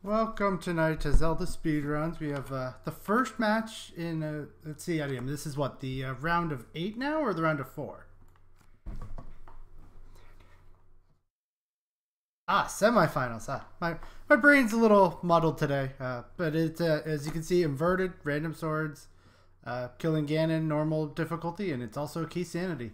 Welcome tonight to Zelda Speedruns. We have the first match in, let's see, Adium. This is what, the round of 8 now or the round of 4? Semifinals. My brain's a little muddled today, but it's, as you can see, inverted, random swords, killing Ganon, normal difficulty, and it's also key sanity.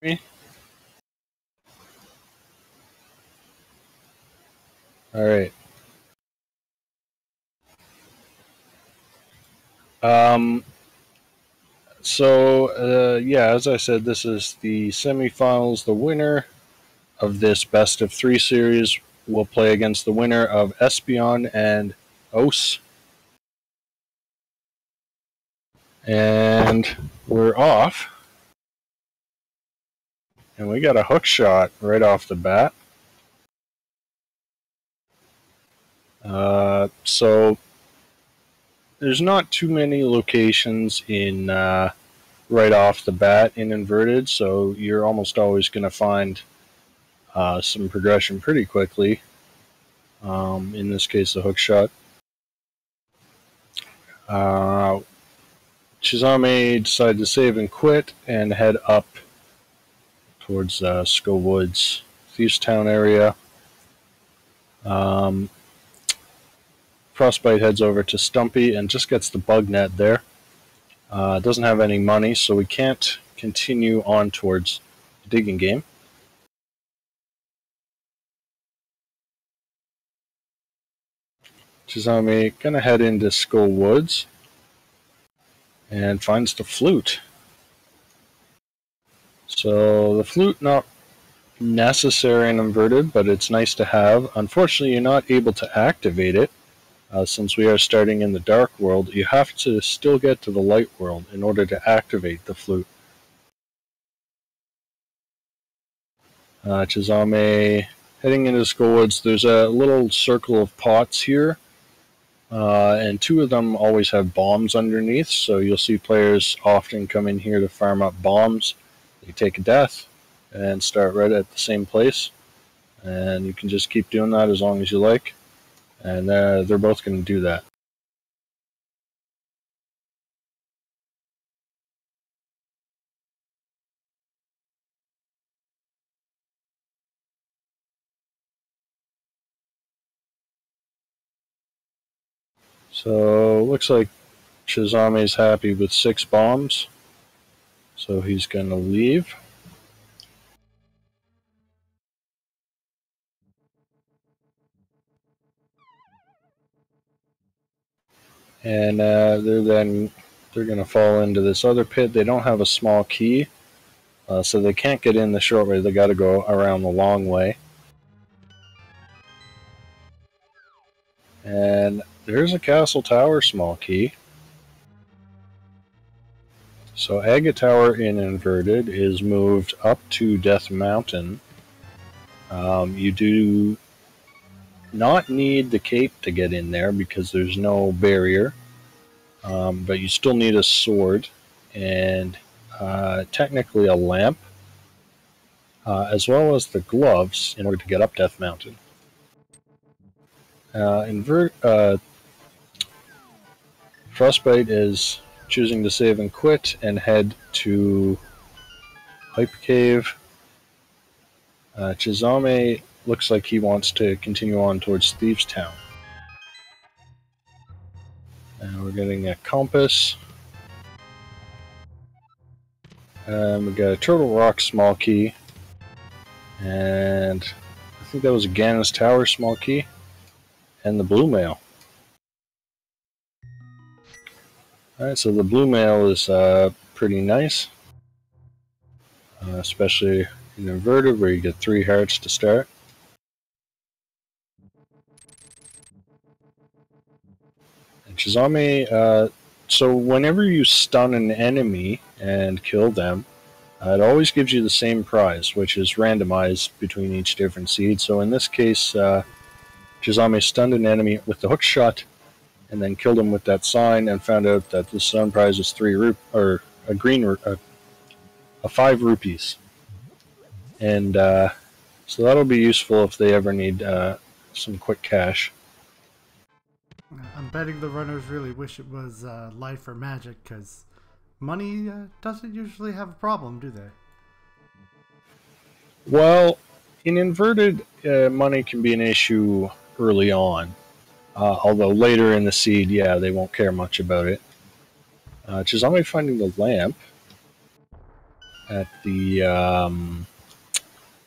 Me? All right. Yeah, as I said, this is the semifinals. The winner of this best of 3 series will play against the winner of Espeon and Os. And we're off. And we got a hook shot right off the bat. So there's not too many locations in right off the bat in inverted, so you're almost always going to find some progression pretty quickly. In this case, the hook shot. Chisame decided to save and quit and head up towards Skull Woods, Thieves Town area. Frostbite heads over to Stumpy and just gets the bug net there. Doesn't have any money, so we can't continue on towards the digging game. Chisame gonna head into Skull Woods and finds the flute. So the flute not necessary and inverted, but it's nice to have. Unfortunately, you're not able to activate it. Since we are starting in the dark world, you have to still get to the light world in order to activate the flute. Chisame heading into Skull Woods. There's a little circle of pots here, and 2 of them always have bombs underneath, so you'll see players often come in here to farm up bombs. They take a death and start right at the same place, and you can just keep doing that as long as you like. And they're both going to do that. So looks like Chisame's happy with 6 bombs, so he's going to leave. And they're going to fall into this other pit. They don't have a small key, so they can't get in the short way. They got to go around the long way. And there's a castle tower small key. So Agate Tower in inverted is moved up to Death Mountain. You do not need the cape to get in there because there's no barrier, but you still need a sword and technically a lamp, as well as the gloves in order to get up Death Mountain. Frostbite is choosing to save and quit and head to Hyper Cave. Chisame looks like he wants to continue on towards Thieves Town. And we're getting a compass. We got a Turtle Rock small key. And I think that was a Ganis Tower small key. And the Blue Mail. Alright, so the Blue Mail is pretty nice. Especially in inverted where you get 3 hearts to start. And Chisame So whenever you stun an enemy and kill them, it always gives you the same prize, which is randomized between each different seed. So in this case, Chisame stunned an enemy with the hook shot, and then killed him with that sign, and found out that the stun prize is 5 rupees, and so that'll be useful if they ever need some quick cash. I'm betting the runners really wish it was life or magic, because money doesn't usually have a problem, do they? Well, in inverted, money can be an issue early on, although later in the seed, yeah, they won't care much about it. Chisame finding the lamp at the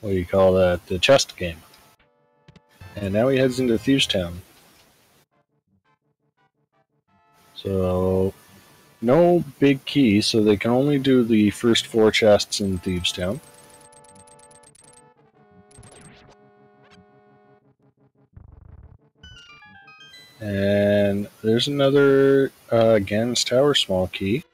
what do you call that? The chest game, and now he heads into Thieves Town. So no big key, so they can only do the first 4 chests in Thieves Town. And there's another Gan's Tower small key.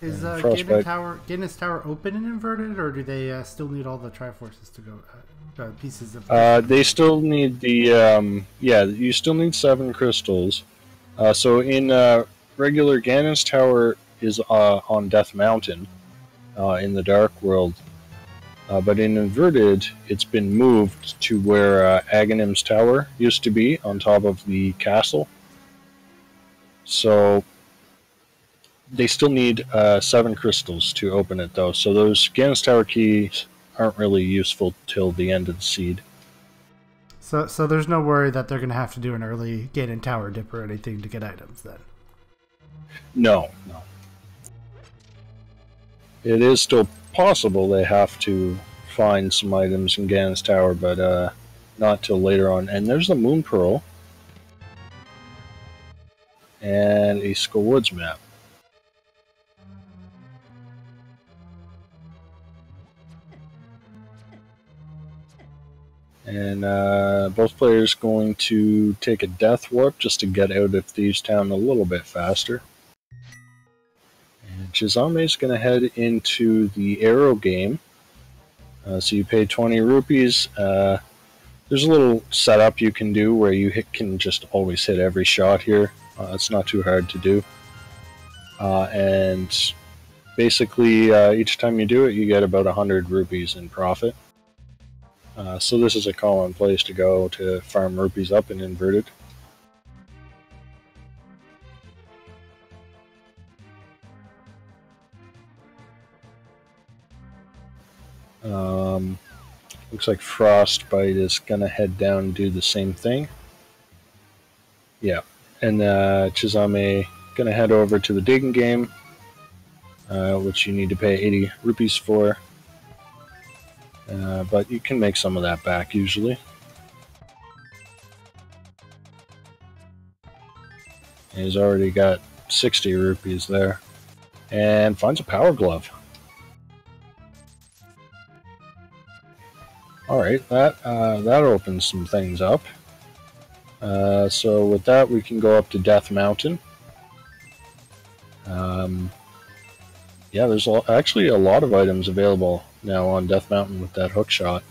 Is Ganon's Tower open and inverted, or do they still need all the Triforces to go pieces of? They still need the yeah. You still need 7 crystals. So in regular, Ganon's Tower is on Death Mountain in the Dark World, but in inverted, it's been moved to where Aghanim's Tower used to be, on top of the castle. So they still need 7 crystals to open it, though. So those Ganon's Tower keys aren't really useful till the end of the seed. So there's no worry that they're going to have to do an early Ganon Tower dip or anything to get items, then? No. It is still possible they have to find some items in Ganon's Tower, but not till later on. And there's the Moon Pearl. And a Skull Woods map. And both players going to take a Death Warp just to get out of Thieves Town a little bit faster. And Chisame's going to head into the Arrow game. So you pay 20 rupees. There's a little setup you can do where you can just always hit every shot here. It's not too hard to do. And basically, each time you do it, you get about 100 rupees in profit. So this is a common place to go to farm rupees up in inverted. Looks like Frostbite is gonna head down and do the same thing. Yeah, and Chisame gonna head over to the digging game, which you need to pay 80 rupees for. But you can make some of that back usually. And he's already got 60 rupees there. And finds a power glove. Alright, that opens some things up. So with that, we can go up to Death Mountain. Yeah, there's actually a lot of items available now on Death Mountain with that hook shot.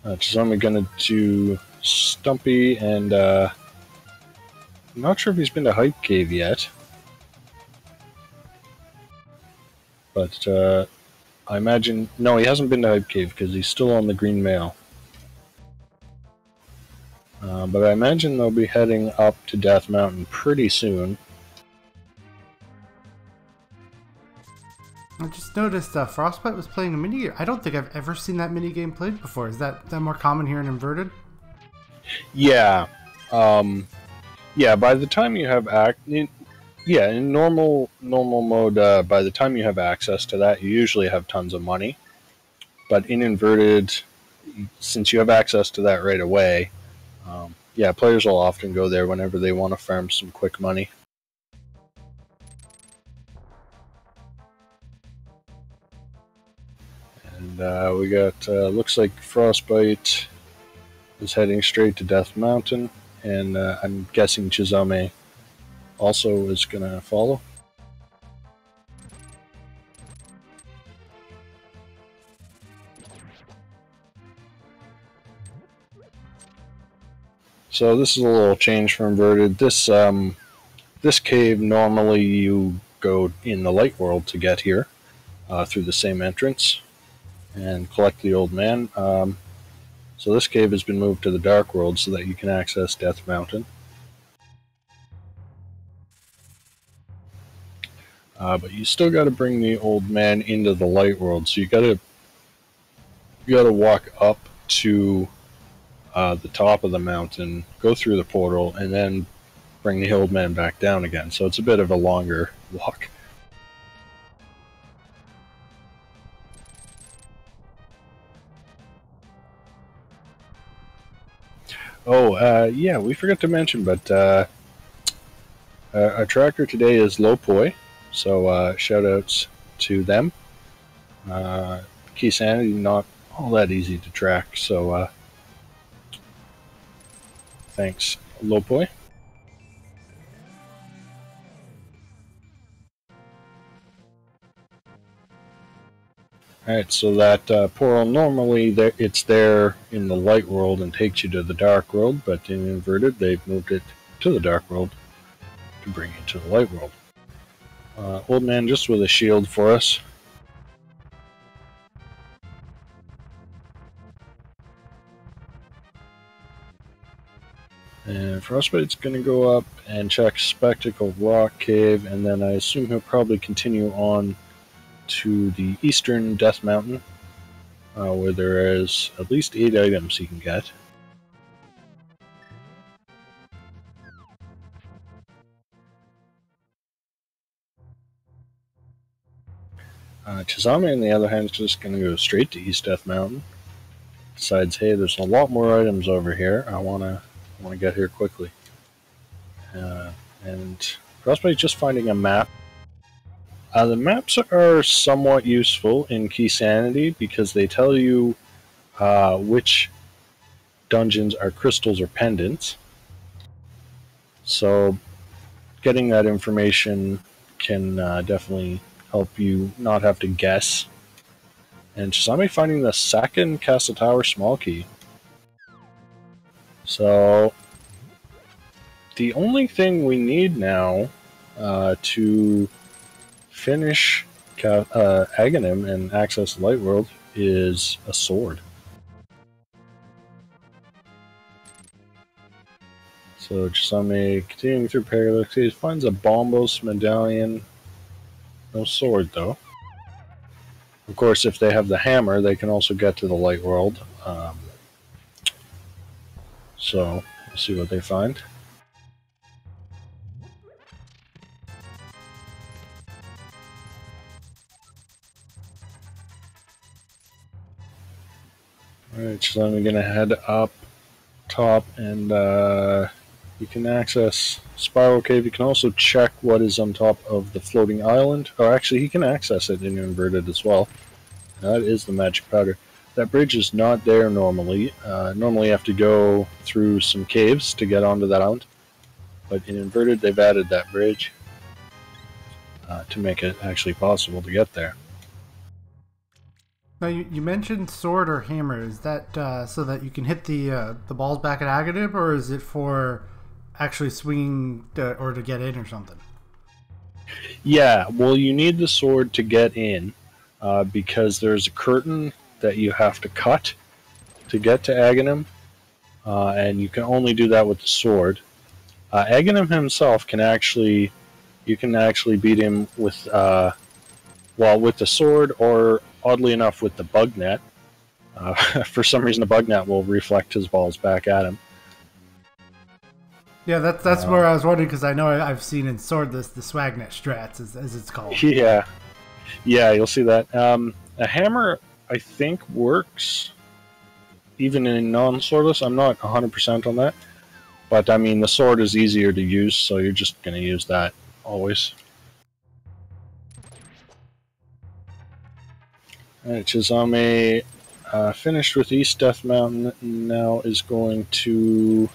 Chisame gonna do Stumpy, and I'm not sure if he's been to Hype Cave yet. But I imagine... No, he hasn't been to Hype Cave because he's still on the Green Mail. But I imagine they'll be heading up to Death Mountain pretty soon. I just noticed Frostbite was playing a minigame. I don't think I've ever seen that minigame played before. Is that more common here in Inverted? Yeah. Yeah, by the time you have in normal mode, by the time you have access to that, you usually have tons of money. But in Inverted, since you have access to that right away, yeah, players will often go there whenever they want to farm some quick money. And we got, looks like Frostbite is heading straight to Death Mountain, and I'm guessing Chisame also is going to follow. So this is a little change from Inverted. This cave, normally you go in the light world to get here through the same entrance and collect the old man. So this cave has been moved to the dark world so that you can access Death Mountain. But you still got to bring the old man into the light world. So you got to walk up to the top of the mountain, go through the portal, and then bring the old man back down again. So it's a bit of a longer walk. Oh, yeah, we forgot to mention, but our tracker today is ALttPR, so shout outs to them. Chisame, not all that easy to track, so thanks, ALttPR. Alright, so that portal, normally it's there in the light world and takes you to the dark world, but in Inverted they've moved it to the dark world to bring you to the light world. Old man just with a shield for us. And Frostbite's going to go up and check Spectacle Rock Cave, and then I assume he'll probably continue on to the eastern Death Mountain, where there is at least 8 items he can get. Chisame, on the other hand, is just going to go straight to East Death Mountain. Decides, hey, there's a lot more items over here. I want to get here quickly. And Frostbite's just finding a map. The maps are somewhat useful in Chisame because they tell you which dungeons are crystals or pendants. So getting that information can definitely help you not have to guess. And Chisame finding the second Castle Tower small key. So the only thing we need now to finish Aghanim and access the light world is a sword. So Chisame continuing through Parallax, he finds a Bombos medallion. No sword though. Of course, if they have the hammer, they can also get to the light world. So we'll see what they find. Alright, so then we're going to head up top, and you can access Spiral Cave. You can also check what is on top of the floating island. Or actually, he can access it in Inverted as well. That is the magic powder. That bridge is not there normally. Normally you have to go through some caves to get onto that island. But in Inverted, they've added that bridge to make it actually possible to get there. Now you mentioned sword or hammer. Is that so that you can hit the balls back at Aghanim, or is it for actually swinging or to get in or something? Yeah, well, you need the sword to get in because there's a curtain that you have to cut to get to Aghanim, and you can only do that with the sword. Aghanim himself can actually, you can actually beat him with, well, with the sword, or oddly enough with the bug net. For some reason the bug net will reflect his balls back at him. Yeah, that's where I was wondering, because I know I've seen in Sword the Swagnet strats, as it's called. Yeah, you'll see that. A hammer, I think, works even in non-swordless. I'm not 100% on that, but I mean the sword is easier to use, so you're just going to use that always. Alright, Chisame finished with East Death Mountain, now is going to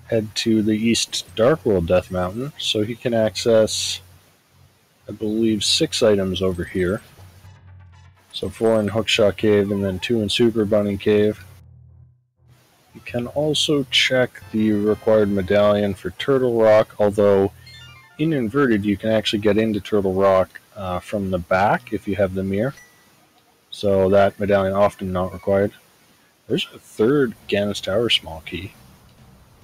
head to the East Darkworld Death Mountain, so he can access, I believe, 6 items over here. So 4 in Hookshot Cave and then 2 in Super Bunny Cave. You can also check the required medallion for Turtle Rock, although in Inverted you can actually get into Turtle Rock from the back if you have the mirror. So that medallion often not required. There's a 3rd Gannis Tower small key.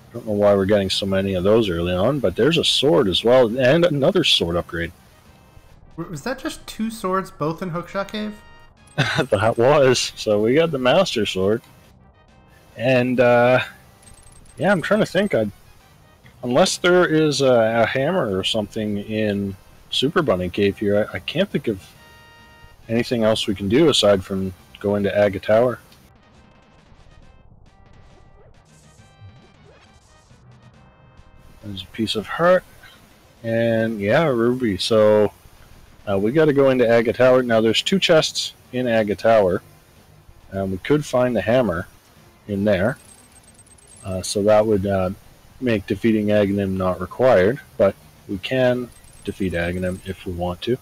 I don't know why we're getting so many of those early on, but there's a sword as well, and another sword upgrade. Was that just 2 swords, both in Hookshot Cave? That was. So we got the Master Sword. And, yeah, I'm trying to think. Unless there is a hammer or something in Super Bunny Cave here, I can't think of anything else we can do aside from going to Aga Tower. There's a piece of heart. And, yeah, a ruby. So, we got to go into Aga Tower. Now, there's 2 chests in Aga Tower. We could find the hammer in there. So that would make defeating Aghanim not required, but we can defeat Aghanim if we want to.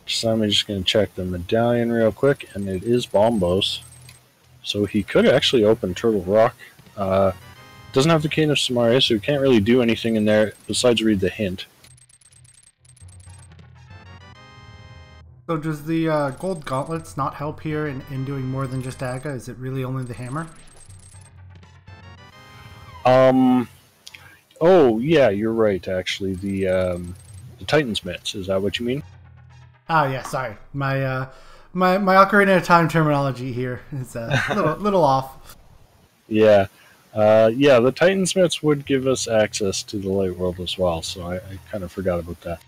So I'm just going to check the medallion real quick, and it is Bombos. So he could actually open Turtle Rock. Doesn't have the Cane of Samaria, so we can't really do anything in there besides read the hint. So does the gold gauntlets not help here in doing more than just Aga? Is it really only the hammer? Oh, yeah, you're right, actually. The Titan's Mitts, is that what you mean? Ah, yeah, sorry. My Ocarina of Time terminology here is a little off. Yeah. Yeah, the Titan's Mitts would give us access to the Light World as well, so I kind of forgot about that.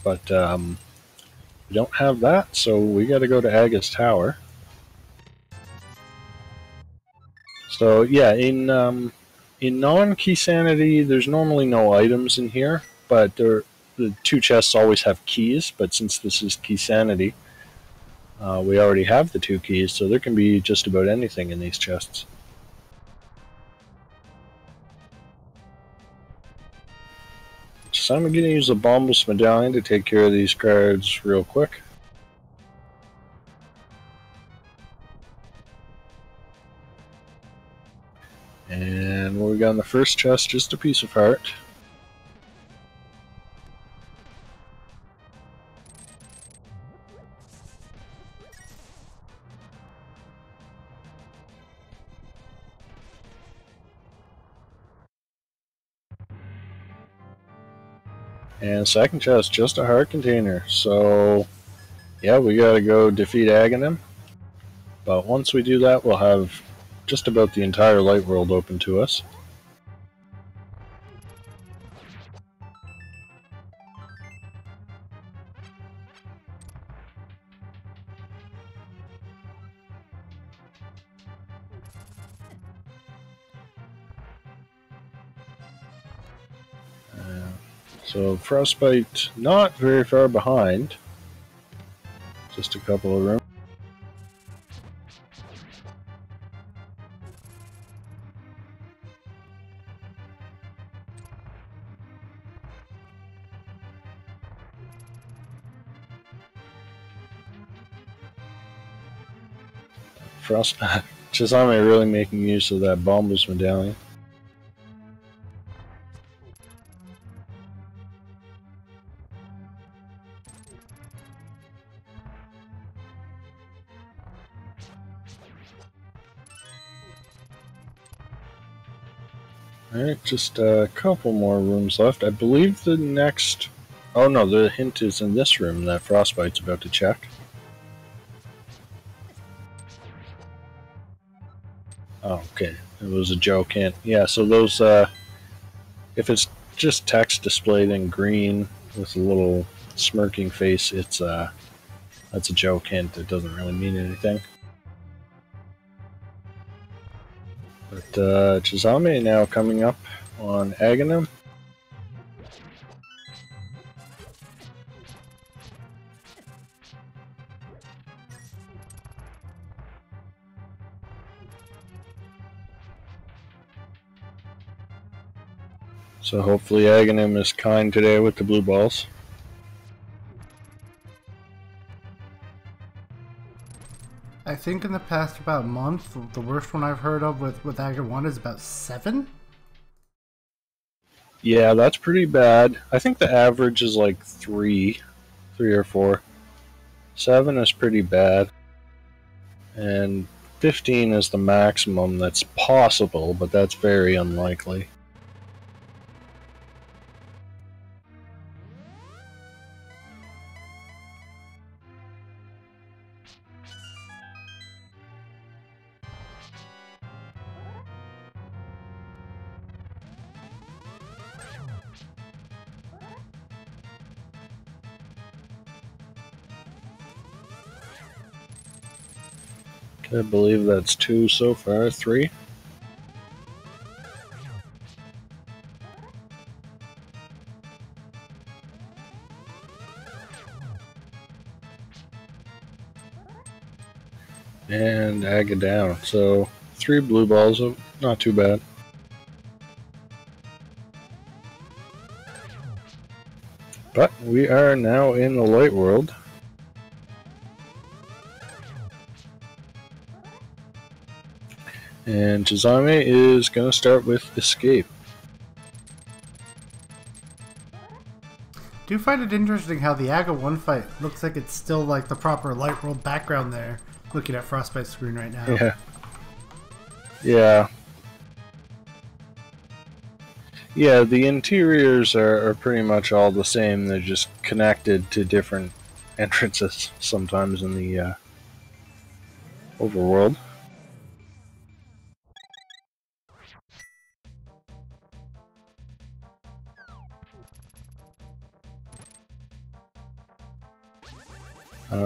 But we don't have that, so we got to go to Aga's Tower. So yeah, in non-Key Sanity, there's normally no items in here, but the 2 chests always have keys. But since this is Key Sanity, we already have the 2 keys, so there can be just about anything in these chests. So I'm going to use the Bombus Medallion to take care of these cards real quick. And what we got in the first chest, just a piece of heart. And second chest, just a heart container. So, yeah, we gotta go defeat Aghanim. But once we do that, we'll have just about the entire Light World open to us. So Frostbite not very far behind. Just a couple of rooms. Chisame really making use of that Bombus medallion. Alright, just a couple more rooms left. I believe the next... Oh no, the hint is in this room that Frostbite's about to check. Oh, okay. It was a joke hint. Yeah, so those, if it's just text displayed in green with a little smirking face, it's, that's a joke hint. It doesn't really mean anything. But, Chisame now coming up on Aghanim. So hopefully Aghanim is kind today with the blue balls. I think in the past about a month, the worst one I've heard of with Aga 1 is about 7? Yeah, that's pretty bad. I think the average is like 3 or 4. 7 is pretty bad. And 15 is the maximum that's possible, but that's very unlikely. I believe that's 2 so far, 3. And Aga down. So 3 blue balls, not too bad. But we are now in the light world. And Chisame is going to start with Escape. Do you find it interesting how the Aga 1 fight looks like it's still like the proper light world background there, looking at Frostbite's screen right now? Yeah. Yeah. Yeah, the interiors are pretty much all the same. They're just connected to different entrances sometimes in the overworld.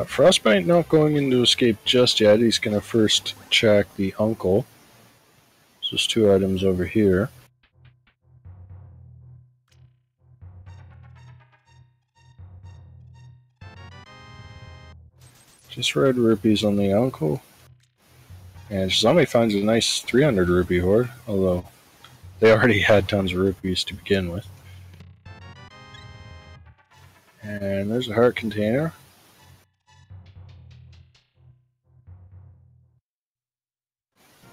Frostbite not going into Escape just yet. He's going to first check the Uncle. So there's 2 items over here. Just red rupees on the Uncle. And Chisame finds a nice 300 rupee hoard, although they already had tons of rupees to begin with. And there's a heart container.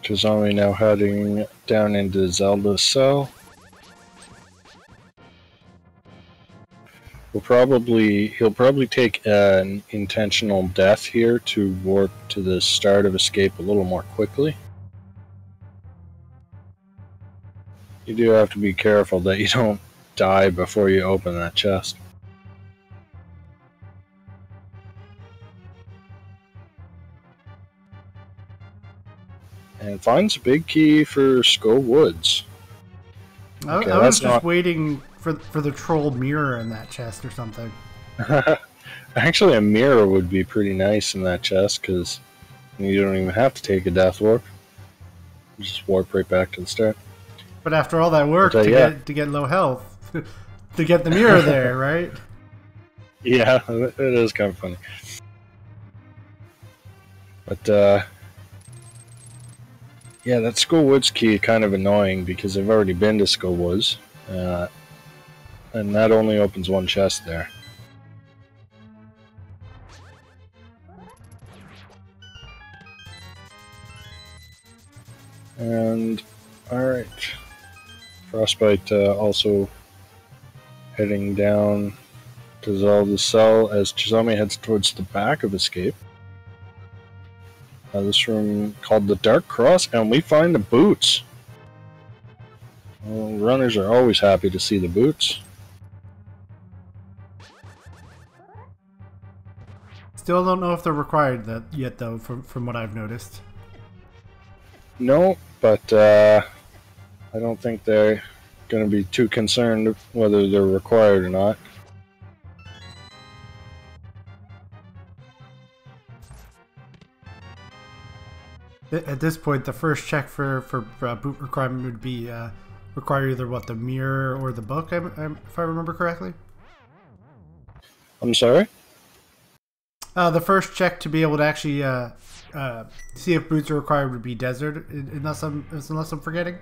Chisame now heading down into Zelda's cell. He'll probably take an intentional death here to warp to the start of Escape a little more quickly. You do have to be careful that you don't die before you open that chest. And finds a big key for Skull Woods. Okay, I was just waiting for the troll mirror in that chest or something. Actually, a mirror would be pretty nice in that chest, because you don't even have to take a death warp. You just warp right back to the start. But after all that work to get low health, to get the mirror there, right? Yeah, it is kind of funny. But, yeah, that Skull Woods key is kind of annoying because I've already been to Skull Woods. And that only opens one chest there. And, alright. Frostbite also heading down to Zelda's cell as Chisame heads towards the back of Escape. This room called the Dark Cross, and we find the boots. Well, runners are always happy to see the boots. Still don't know if they're required yet, though, from what I've noticed. No, but I don't think they're going to be too concerned whether they're required or not. At this point, the first check for boot requirement would be require either the mirror or the book, if I remember correctly. I'm sorry? The first check to be able to actually see if boots are required would be desert, unless I'm forgetting.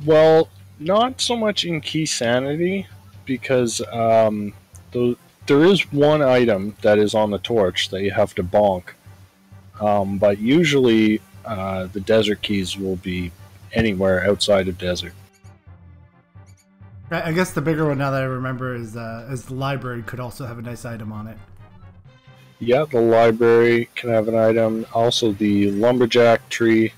Well, not so much in key sanity, because there is one item that is on the torch that you have to bonk. But usually, the desert keys will be anywhere outside of desert. I guess the bigger one now that I remember is the library could also have a nice item on it. Yeah, the library can have an item. Also, the lumberjack tree.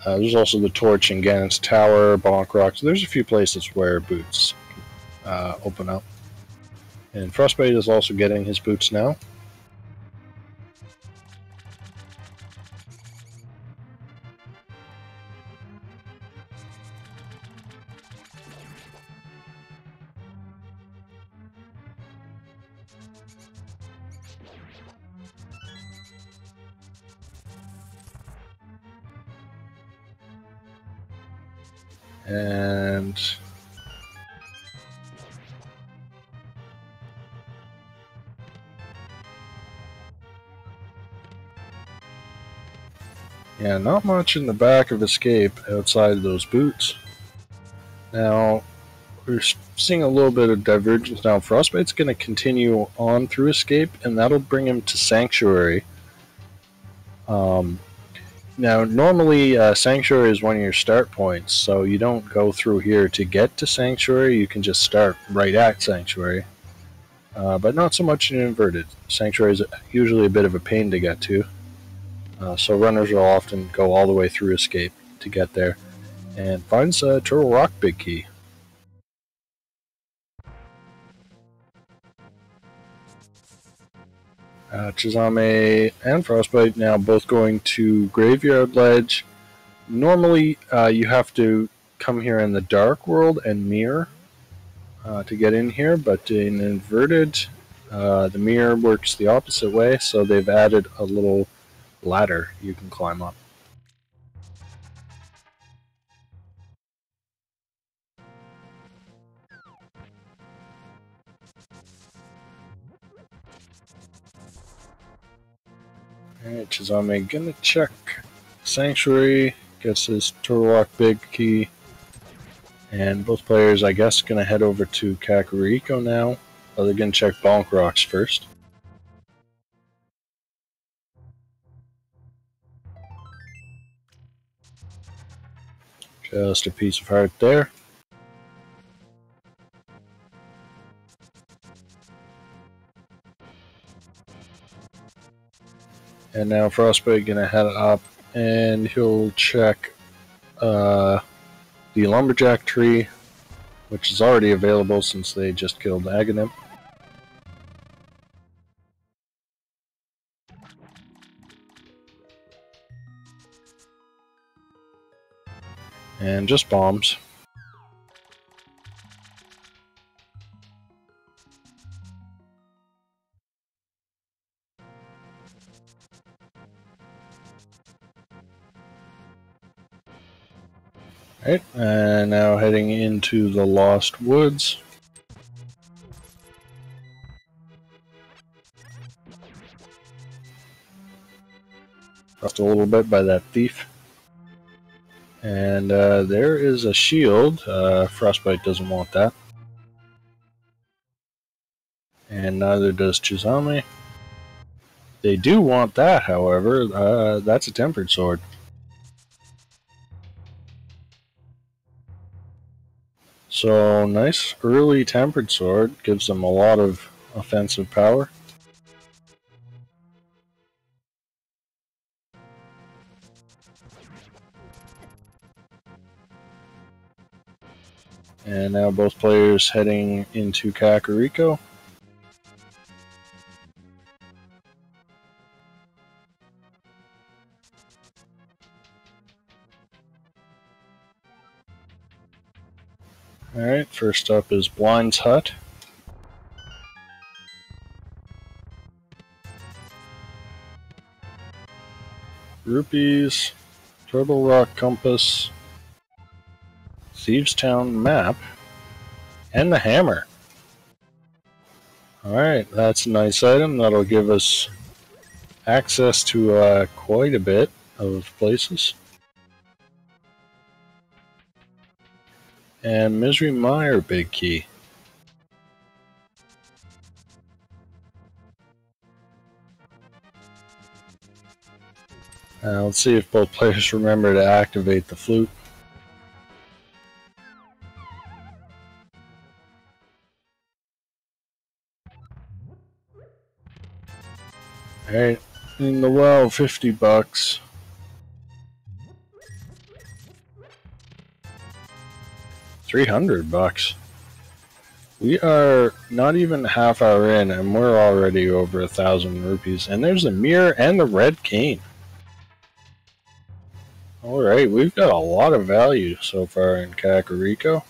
There's also the torch in Ganon's tower, Bonk Rocks. There's a few places where boots open up. And Frostbite is also getting his boots now. And yeah, not much in the back of Escape outside of those boots. Now, we're seeing a little bit of divergence now. Frostbite's going to continue on through Escape, and that'll bring him to Sanctuary. Now, normally, Sanctuary is one of your start points, so you don't go through here to get to Sanctuary. You can just start right at Sanctuary. But not so much in Inverted. Sanctuary is usually a bit of a pain to get to. So runners will often go all the way through Escape to get there. And finds Turtle Rock Big Key. Chisame and Frostbite now both going to Graveyard Ledge. Normally, you have to come here in the Dark World and mirror to get in here, but in Inverted, the mirror works the opposite way, so they've added a little ladder you can climb up. Alright, Chisame gonna check Sanctuary, gets his Turtle Rock Big Key, and both players, I guess, gonna head over to Kakariko now. Oh, they're gonna check Bonk Rocks first. Just a piece of heart there. And now Frostbite gonna head up, and he'll check the lumberjack tree, which is already available since they just killed Aghanim. And just bombs. Right, and now heading into the Lost Woods. Crossed a little bit by that thief. And there is a shield. Frostbite doesn't want that. And neither does Chisame. They do want that, however. That's a tempered sword. So, nice early tempered sword. Gives them a lot of offensive power. And now both players heading into Kakariko. Alright, first up is Blind's Hut. Rupees, Turtle Rock Compass, Thieves Town map, and the hammer. Alright, that's a nice item. That'll give us access to quite a bit. of places. And Misery Mire, big key. Let's see if both players remember to activate the flute. Alright, in the well, $50. $300. We are not even half hour in, and we're already over 1,000 rupees. And there's the mirror and the red cane. Alright, we've got a lot of value so far in Kakariko.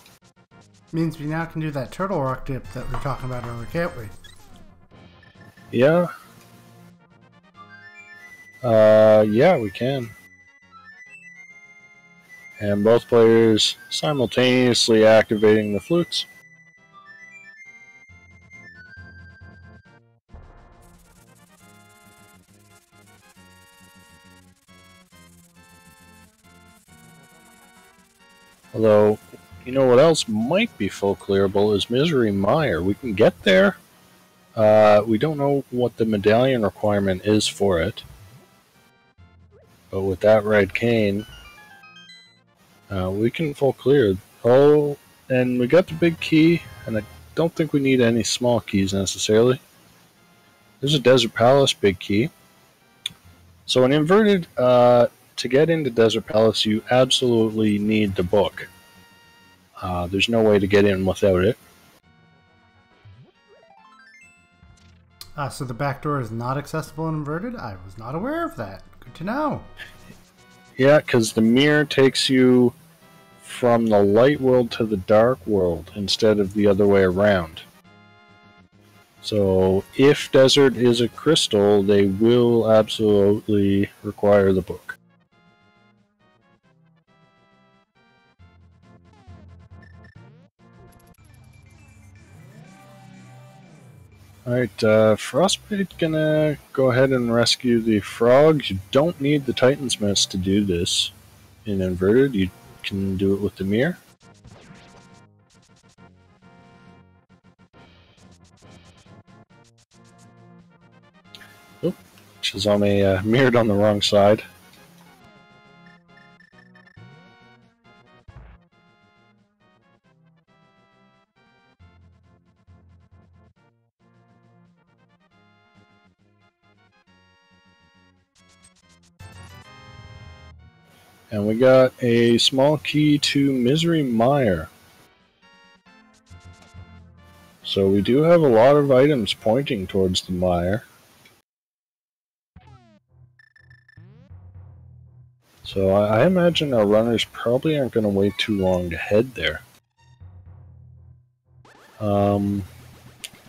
Means we now can do that turtle rock dip that we were talking about earlier, can't we? Yeah. Yeah, we can. And both players simultaneously activating the flutes. Although, you know what else might be full clearable is Misery Mire. We can get there. We don't know what the medallion requirement is for it. But with that red cane, we can full clear. Oh, and we got the big key, and I don't think we need any small keys necessarily. There's a Desert Palace big key. So in inverted, to get into Desert Palace, you absolutely need the book. There's no way to get in without it. So the back door is not accessible in inverted? I was not aware of that. Good to know. Yeah, because the mirror takes you from the light world to the dark world instead of the other way around. So if desert is a crystal, they will absolutely require the book. Alright, Frostbite gonna go ahead and rescue the frogs. You don't need the Titan's Mist to do this in inverted. You can do it with the mirror. Oop, Chisame mirrored on the wrong side. And we got a small key to Misery Mire. So we do have a lot of items pointing towards the mire. So I imagine our runners probably aren't going to wait too long to head there.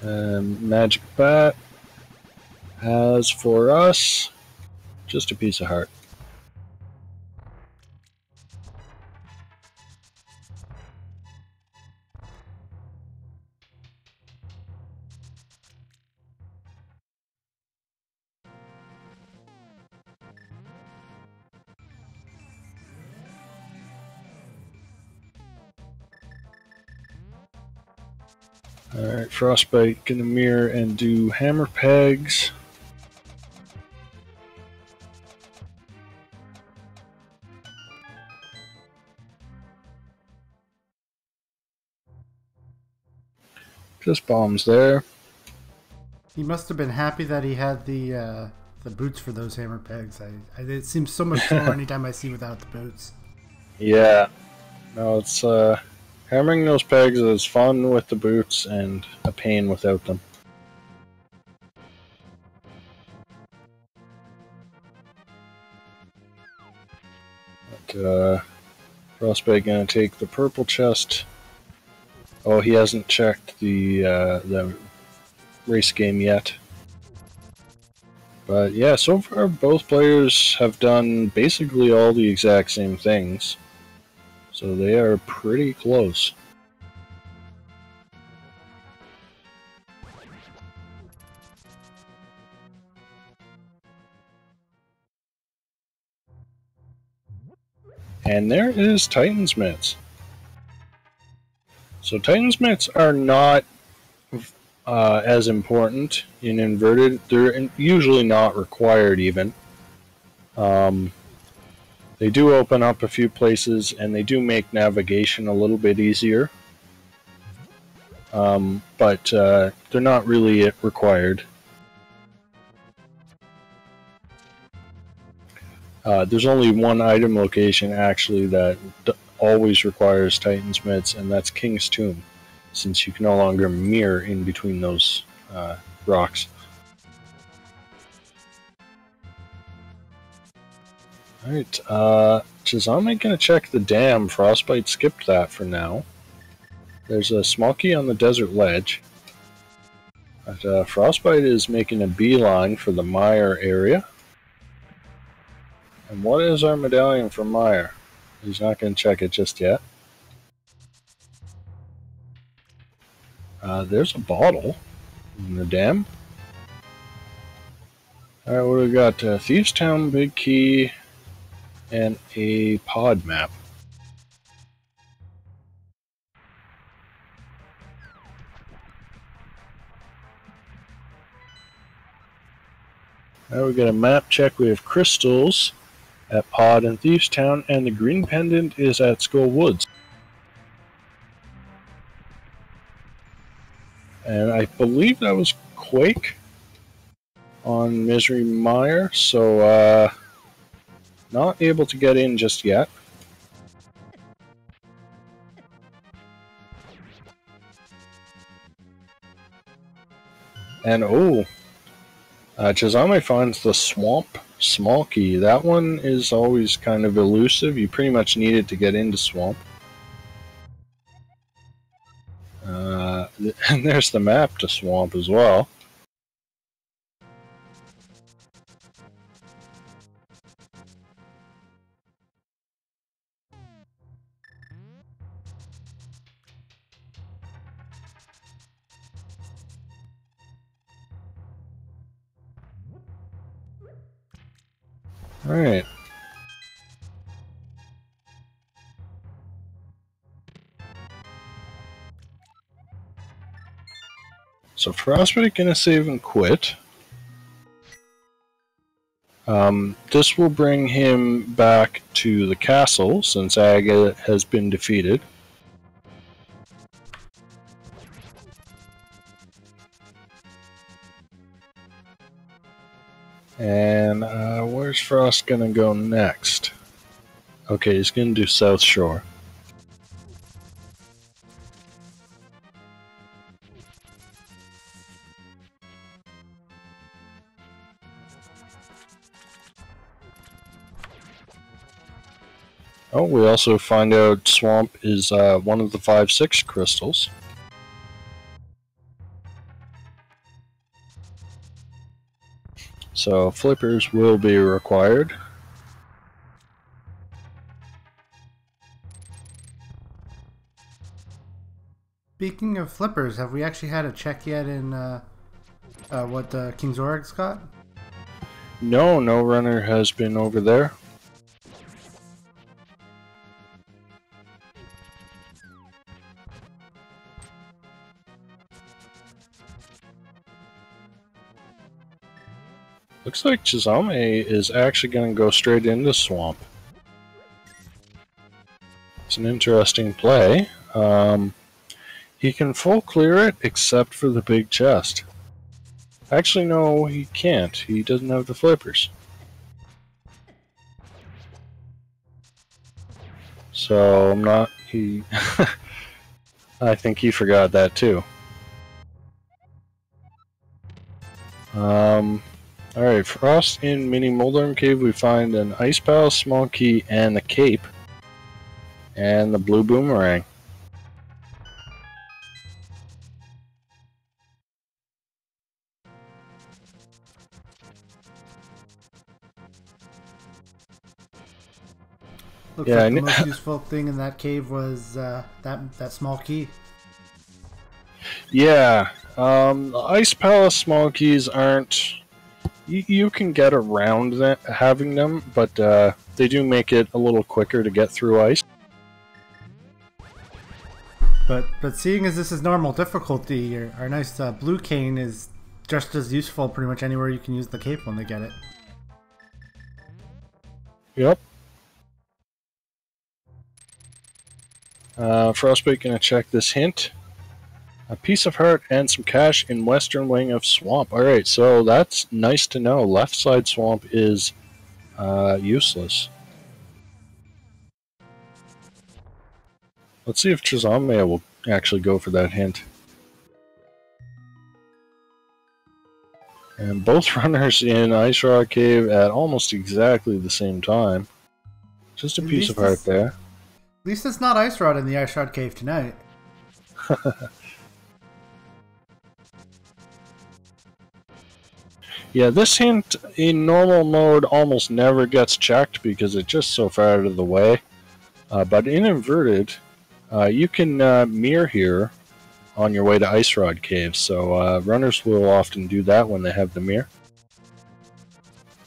Magic Bat has for us just a piece of heart. Alright, Frostbite gonna mirror and do hammer pegs. Just bombs there. He must have been happy that he had the boots for those hammer pegs. It seems so much slower anytime I see without the boots. Yeah. No, it's hammering those pegs is fun with the boots and a pain without them. But, Frostbite gonna take the purple chest. Oh, he hasn't checked the race game yet. But yeah, so far both players have done basically all the exact same things. So they are pretty close. And there is Titan's Mitts. So Titan's Mitts are not as important in inverted. They're usually not required even. They do open up a few places, and they do make navigation a little bit easier. But they're not really required. There's only one item location actually that always requires Titan's Mitts, and that's King's Tomb, since you can no longer mirror in between those rocks. Alright, Chisame gonna check the dam. Frostbite skipped that for now. There's a Smokey on the desert ledge. But Frostbite is making a beeline for the mire area. And what is our medallion for mire? He's not going to check it just yet. There's a bottle in the dam. Alright, what do we got? Thieves Town, Big Key, and a pod map. Now we got a map check. We have crystals at Pod and Thieves Town, and the green pendant is at Skull Woods. And I believe that was Quake on Misery Mire, so not able to get in just yet. And Chisame finds the Swamp Smokey. That one is always kind of elusive. You pretty much need it to get into Swamp. And there's the map to Swamp as well. Alright. So Frostbite gonna save and quit. This will bring him back to the castle since Aga has been defeated. And where's Frost gonna go next? Okay, he's gonna do South Shore. Oh, we also find out Swamp is one of the 5-6 crystals. So flippers will be required. Speaking of flippers, have we actually had a check yet in what King Zorg's got? No, no runner has been over there. Looks like Chisame is actually going to go straight into Swamp. It's an interesting play. He can full clear it except for the big chest. Actually, no, he can't. He doesn't have the flippers. So, I'm not... he... I think he forgot that too. Alright, Frost in Mini Moldorm Cave, we find an Ice Palace, Small Key, and the Cape. And the Blue Boomerang. Looks like the most useful thing in that cave was that small key. Yeah, the Ice Palace small keys aren't You can get around that, having them, but they do make it a little quicker to get through ice. But seeing as this is normal difficulty, our nice blue cane is just as useful pretty much anywhere you can use the cape when they get it. Yep. Frostbite gonna check this hint. A piece of heart and some cash in western wing of swamp. Alright, so that's nice to know. Left side swamp is useless. Let's see if Chisame will actually go for that hint. And both runners in Ice Rock Cave at almost exactly the same time. Just a piece of heart there. At least it's not Ice Rod in the Ice Rod Cave tonight. Yeah, this hint in normal mode almost never gets checked because it's just so far out of the way. But in inverted, you can mirror here on your way to Ice Rod Cave, so runners will often do that when they have the mirror.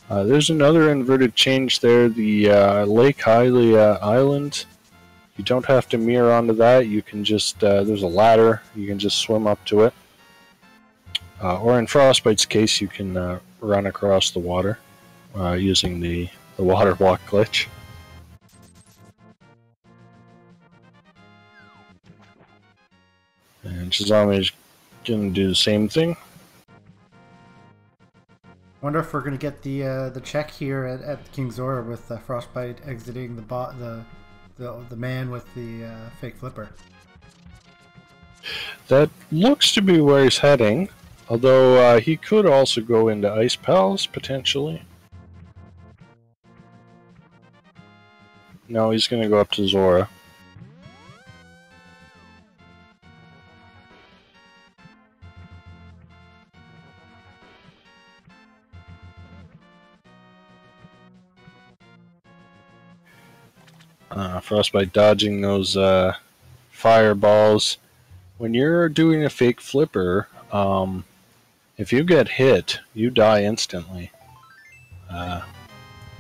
There's another inverted change there, the Lake Hylia Island. You don't have to mirror onto that, you can just, there's a ladder, you can just swim up to it. Or in Frostbite's case, you can run across the water using the water block glitch. And Chisame is going to do the same thing. Wonder if we're going to get the check here at King Zora with Frostbite exiting the man with the fake flipper. That looks to be where he's heading. Although he could also go into Ice Palace, potentially. No, he's going to go up to Zora. Frostbite dodging those fireballs. When you're doing a fake flipper, if you get hit, you die instantly.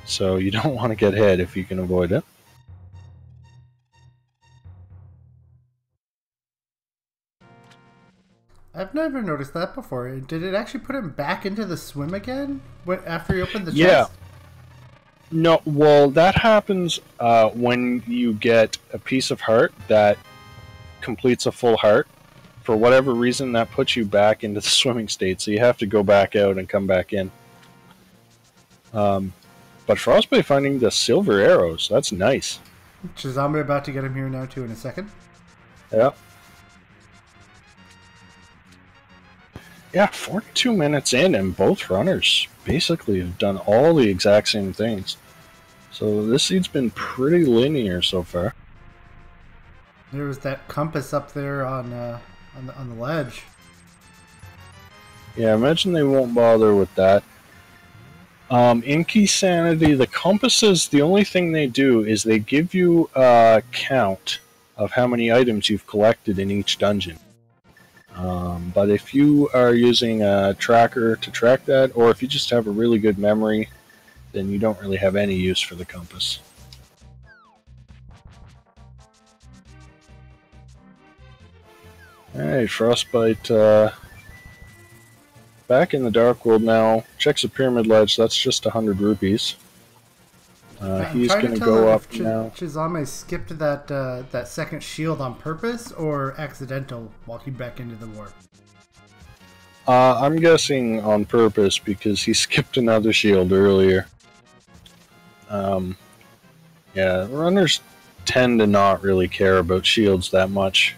So you don't want to get hit if you can avoid it. I've never noticed that before. Did it actually put him back into the swim again after he opened the chest? Yeah. No, well, that happens when you get a piece of heart that completes a full heart. For whatever reason, that puts you back into the swimming state, so you have to go back out and come back in. But Frostbite finding the silver arrows, that's nice. Chisame about to get him here now too in a second. Yeah. Yeah, 42 minutes in, and both runners basically have done all the exact same things. So this seed's been pretty linear so far. There was that compass up there on the ledge. Yeah, imagine they won't bother with that. In Key Sanity, the compasses, the only thing they do is they give you a count of how many items you've collected in each dungeon. But if you are using a tracker to track that, or if you just have a really good memory, then you don't really have any use for the compass. Alright, Frostbite back in the Dark World now. Checks the Pyramid Ledge, that's just 100 rupees. He's going to go up now. Chisame skipped that second shield on purpose or accidental walking back into the warp? I'm guessing on purpose because he skipped another shield earlier. Yeah, runners tend to not really care about shields that much.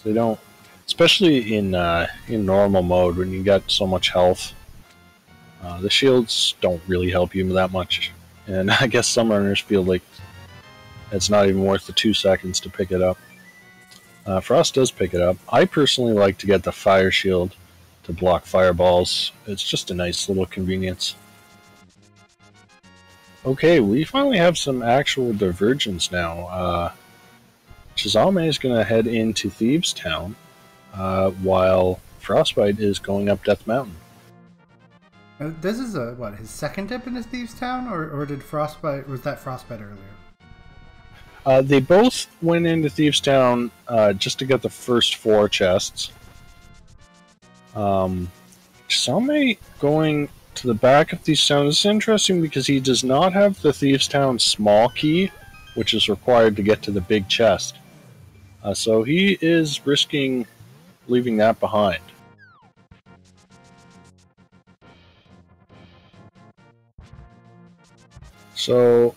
They don't, especially in normal mode when you got so much health. The shields don't really help you that much. And I guess some runners feel like it's not even worth the 2 seconds to pick it up. Frost does pick it up. I personally like to get the fire shield to block fireballs. It's just a nice little convenience. Okay, we finally have some actual divergence now. Chisame is going to head into Thieves Town, while Frostbite is going up Death Mountain. This is his second dip in his Thieves Town, or did Frostbite, was that Frostbite earlier? They both went into Thieves Town just to get the first 4 chests. Chisame going to the back of Thieves Town is interesting because he does not have the Thieves Town small key, which is required to get to the big chest. So he is risking leaving that behind. So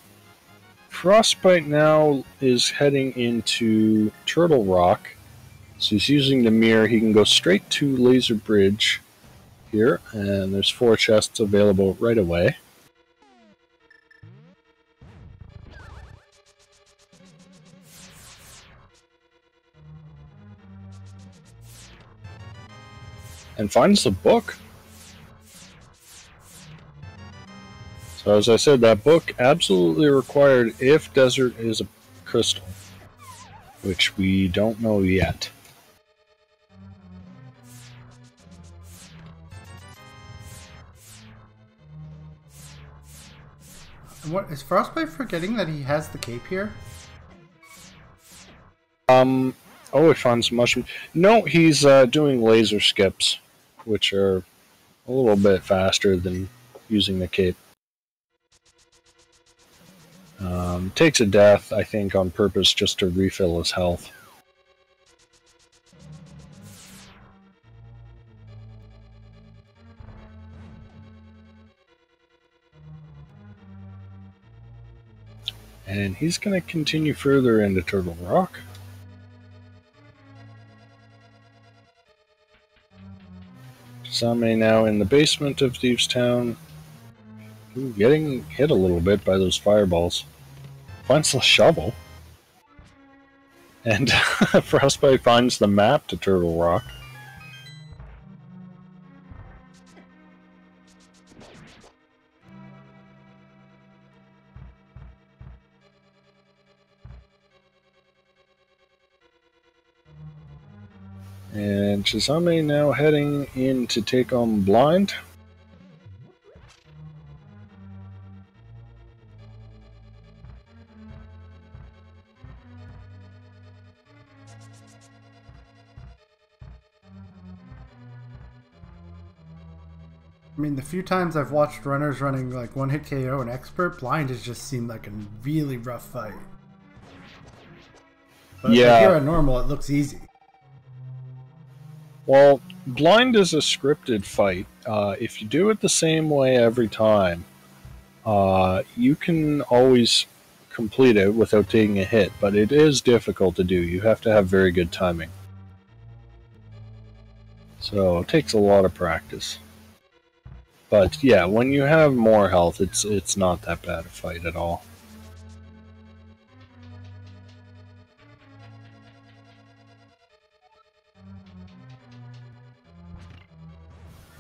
Frostbite now is heading into Turtle Rock. So he's using the mirror. He can go straight to Laser Bridge here, and there's 4 chests available right away. And finds the book. So as I said, that book absolutely required if desert is a crystal, which we don't know yet. What is Frostbite forgetting that he has the cape here? Oh, he finds mushroom. No, he's doing laser skips, which are a little bit faster than using the cape. Takes a death, I think, on purpose just to refill his health. And he's going to continue further into Turtle Rock. Chisame now in the basement of Thieves Town. Ooh, getting hit a little bit by those fireballs. Finds the shovel. And Frostbite finds the map to Turtle Rock. And Chisame now heading in to take on Blind. I mean, the few times I've watched runners running like one-hit KO and Expert, Blind has just seemed like a really rough fight. But yeah. Here at normal, it looks easy. Well, Blind is a scripted fight. If you do it the same way every time, you can always complete it without taking a hit, but it is difficult to do. You have to have very good timing. So it takes a lot of practice. But yeah, when you have more health, it's not that bad a fight at all.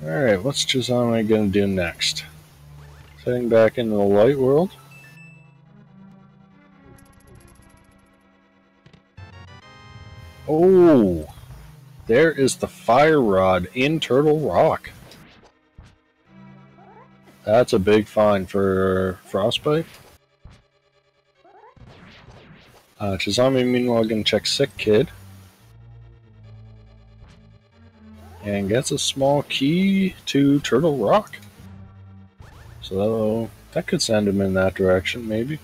Alright, what's Chisame gonna do next? Heading back into the light world. Oh! There is the fire rod in Turtle Rock. That's a big find for Frostbite. Chisame meanwhile gonna check Sick Kid. And gets a small key to Turtle Rock. So that could send him in that direction, maybe.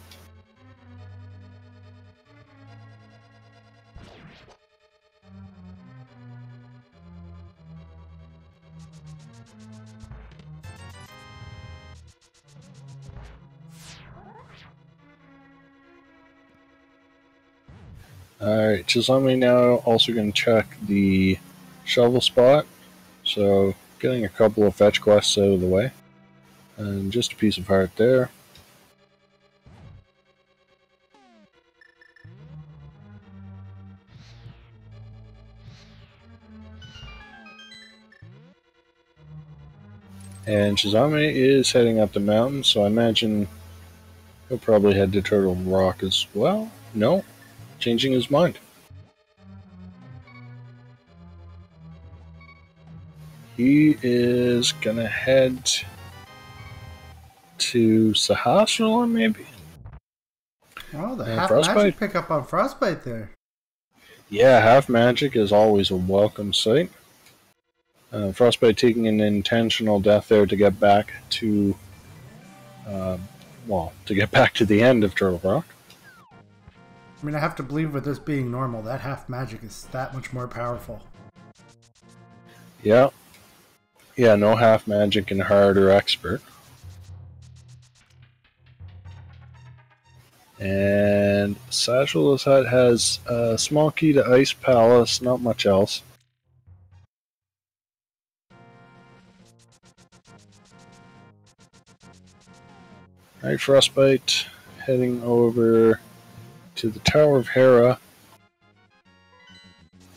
Alright, Chisame now also going to check the shovel spot. So, getting a couple of fetch quests out of the way. And just a piece of heart there. And Chisame is heading up the mountain, so I imagine he'll probably head to Turtle Rock as well. No, changing his mind. He is gonna head to Sahasrala, maybe? Oh, the Yeah, half Frostbite. magic pickup on Frostbite there. Yeah, half magic is always a welcome sight. Frostbite taking an intentional death there to get back to, to get back to the end of Turtle Rock. I mean, I have to believe with this being normal, that half magic is that much more powerful. Yeah. Yeah, no half magic in hard or expert. And Sashula's Hut has a small key to Ice Palace, not much else. Alright, Frostbite heading over to the Tower of Hera,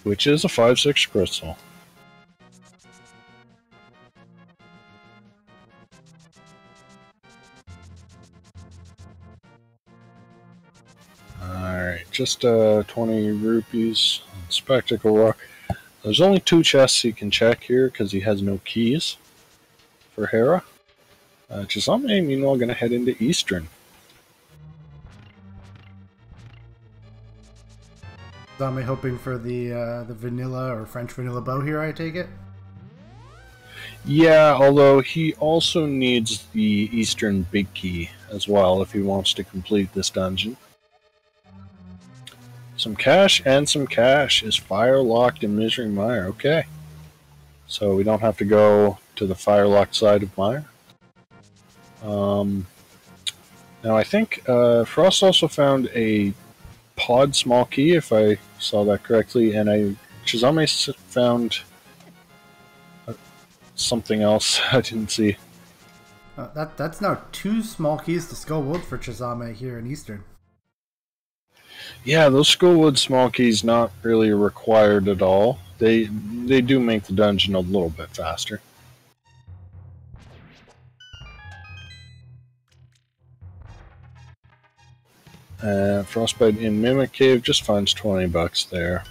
which is a 5/6 crystal. Alright, just 20 rupees on Spectacle Rock. There's only 2 chests he can check here because he has no keys for Hera. Chisame, meanwhile, going to head into Eastern. Chisame hoping for the vanilla or French vanilla bow here, I take it? Yeah, although he also needs the Eastern Big Key as well if he wants to complete this dungeon. Some cash and some cash is fire-locked in Misery Mire. Okay. So we don't have to go to the fire-locked side of Mire. Now I think Frost also found a pod small key, if I saw that correctly, and Chisame found something else I didn't see. That's now 2 small keys to Skullwood for Chisame here in Eastern. Yeah, those Skullwood small keys not really required at all. They do make the dungeon a little bit faster. Frostbite in Mimic Cave just finds 20 bucks there.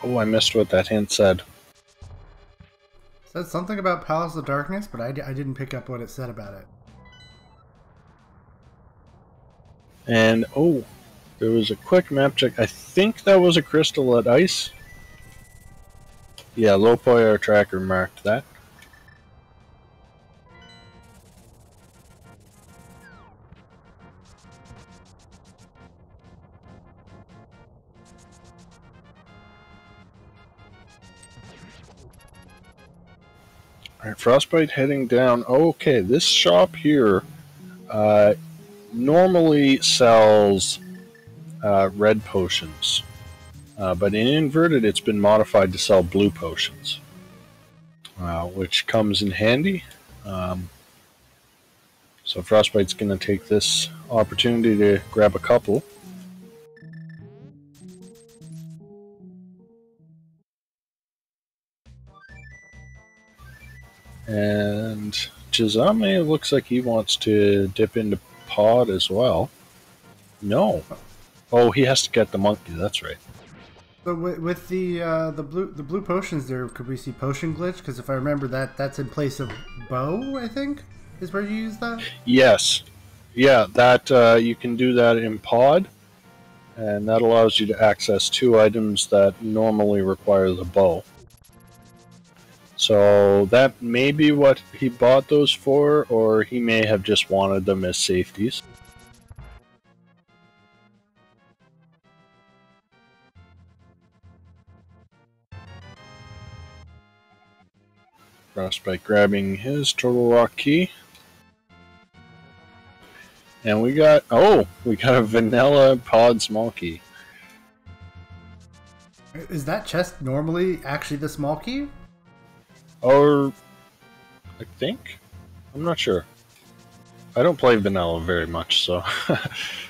Oh, I missed what that hint said. It said something about Palace of Darkness, but I didn't pick up what it said about it. And, oh, there was a quick map check. I think that was a crystal at ice. Yeah, Lopoyar tracker marked that. Alright, Frostbite heading down. Okay, this shop here normally sells red potions. But in Inverted, it's been modified to sell blue potions, which comes in handy. So Frostbite's going to take this opportunity to grab a couple. And Chisame looks like he wants to dip into Pod as well. No. Oh, he has to get the monkey, that's right. So with the blue potions there, could we see potion glitch? Because if I remember that's in place of bow, I think, is where you use that? Yes. Yeah, that you can do that in Pod, and that allows you to access 2 items that normally require the bow. So that may be what he bought those for, or he may have just wanted them as safeties. Frostbite grabbing his Turtle Rock key. And we got a vanilla pod small key. Is that chest normally actually the small key? Or I think? I'm not sure. I don't play vanilla very much, so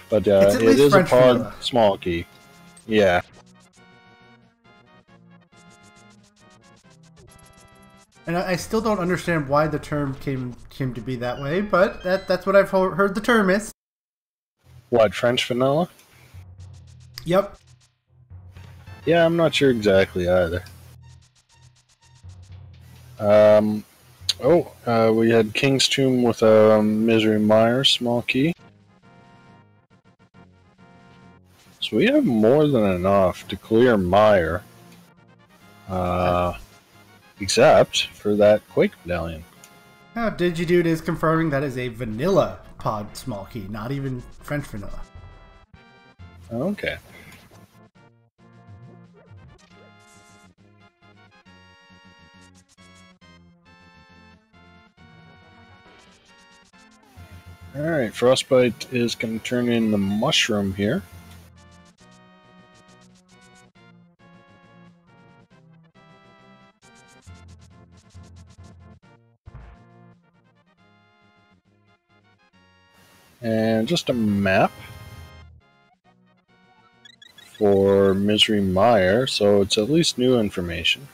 but it is French a pod vanilla. Small key. Yeah. And I still don't understand why the term came came to be that way, but that's what I've heard the term is. What, French vanilla? Yep. Yeah, I'm not sure exactly either. We had King's Tomb with a Misery Mire, small key. So we have more than enough to clear Mire. Except for that Quake Medallion. Now, Digidude is confirming that is a vanilla pod small key, not even French vanilla. Okay. Alright, Frostbite is going to turn in the mushroom here. And just a map for Misery Mire, so it's at least new information.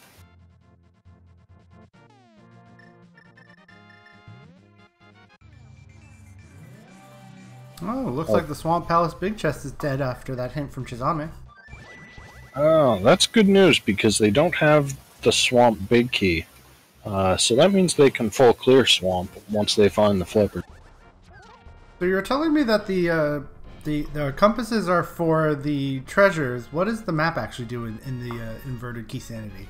Oh, looks like the Swamp Palace Big Chest is dead after that hint from Chisame. Oh, that's good news because they don't have the Swamp Big Key. So that means they can full clear Swamp once they find the flipper. So you're telling me that the compasses are for the treasures. What does the map actually do in the inverted key sanity?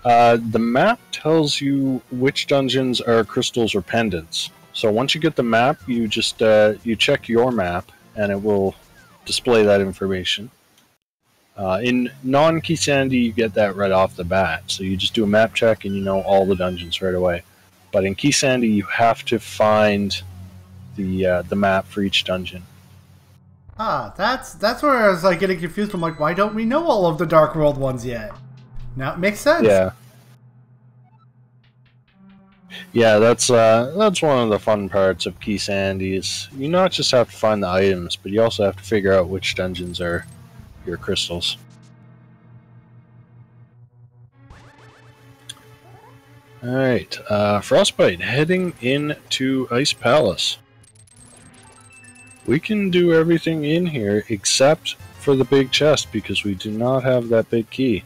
The map tells you which dungeons are crystals or pendants. So once you get the map, you just you check your map, and it will display that information. In non-key sanity, you get that right off the bat. So you just do a map check, and you know all the dungeons right away. But in key sanity, you have to find the map for each dungeon. Ah, that's where I was like getting confused. I'm like, why don't we know all of the Dark World ones yet? Now it makes sense. Yeah. Yeah, that's one of the fun parts of Key Sandy is you not just have to find the items, but you also have to figure out which dungeons are your crystals. Alright, Frostbite heading into Ice Palace. We can do everything in here except for the big chest because we do not have that big key.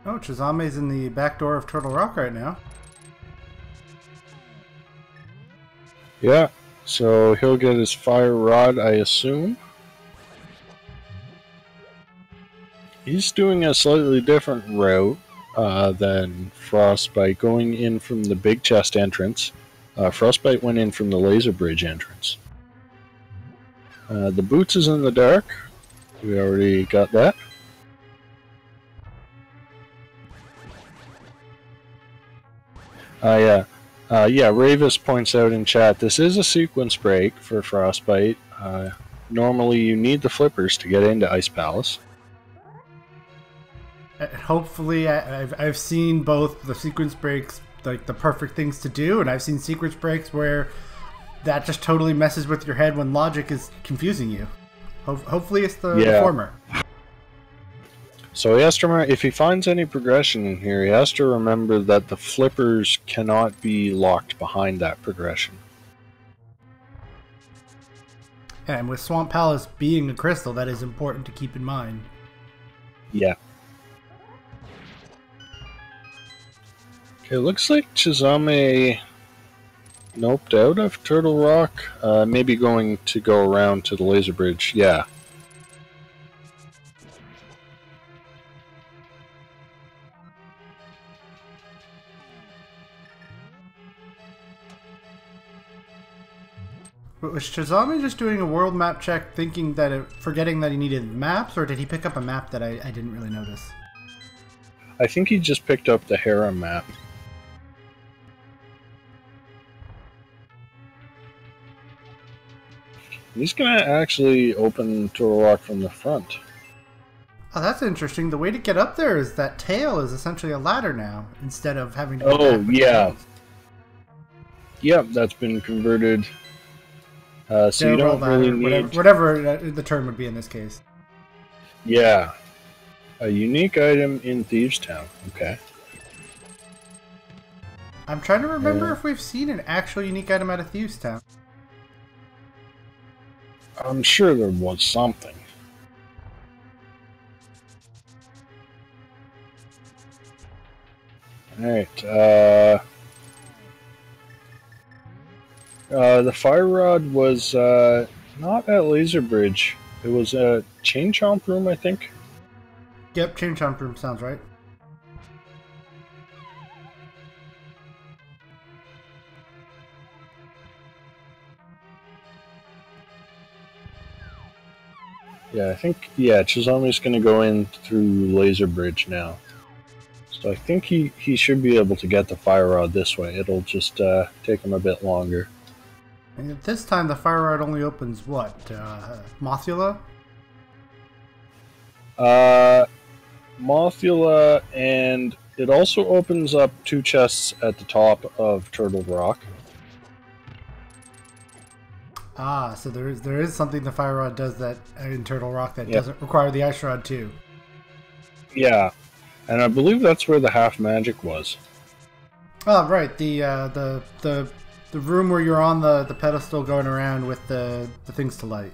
Oh, Chisame's in the back door of Turtle Rock right now. Yeah, so he'll get his fire rod, I assume. He's doing a slightly different route than Frostbite, going in from the big chest entrance. Frostbite went in from the laser bridge entrance. The boots is in the dark. We already got that. Yeah, Ravis points out in chat, this is a sequence break for Frostbite. Normally you need the flippers to get into Ice Palace. Hopefully, I've seen both the sequence breaks, like the perfect things to do, and I've seen sequence breaks where that just totally messes with your head when logic is confusing you. Hopefully it's the former. So he has to remember, if he finds any progression in here, he has to remember that the flippers cannot be locked behind that progression. And with Swamp Palace being a crystal, that is important to keep in mind. Yeah. Okay, looks like Chisame noped out of Turtle Rock. Maybe going to go around to the laser bridge. Yeah. But was Chisame just doing a world map check, thinking that forgetting that he needed maps, or did he pick up a map that I didn't really notice? I think he just picked up the Hera map. He's going to actually open Turtle Rock from the front. Oh, that's interesting. The way to get up there is that tail is essentially a ladder now, instead of having to... Oh, yeah. Yep, that's been converted. So you don't really need... whatever the term would be in this case. Yeah. A unique item in Thieves' Town. Okay. I'm trying to remember if we've seen an actual unique item out of Thieves' Town. I'm sure there was something. Alright, the fire rod was not at Laser Bridge. It was a Chain Chomp room, I think. Yep, Chain Chomp room sounds right. Yeah, I think, Chisame's going to go in through Laser Bridge now. So I think he should be able to get the fire rod this way. It'll just take him a bit longer. And at this time, the fire rod only opens what? Mothula? Mothula, and it also opens up 2 chests at the top of Turtle Rock. Ah, so there is something the fire rod does that in Turtle Rock that doesn't require the ice rod too. Yeah, and I believe that's where the half magic was. Oh, right. The room where you're on the pedestal going around with the things to light,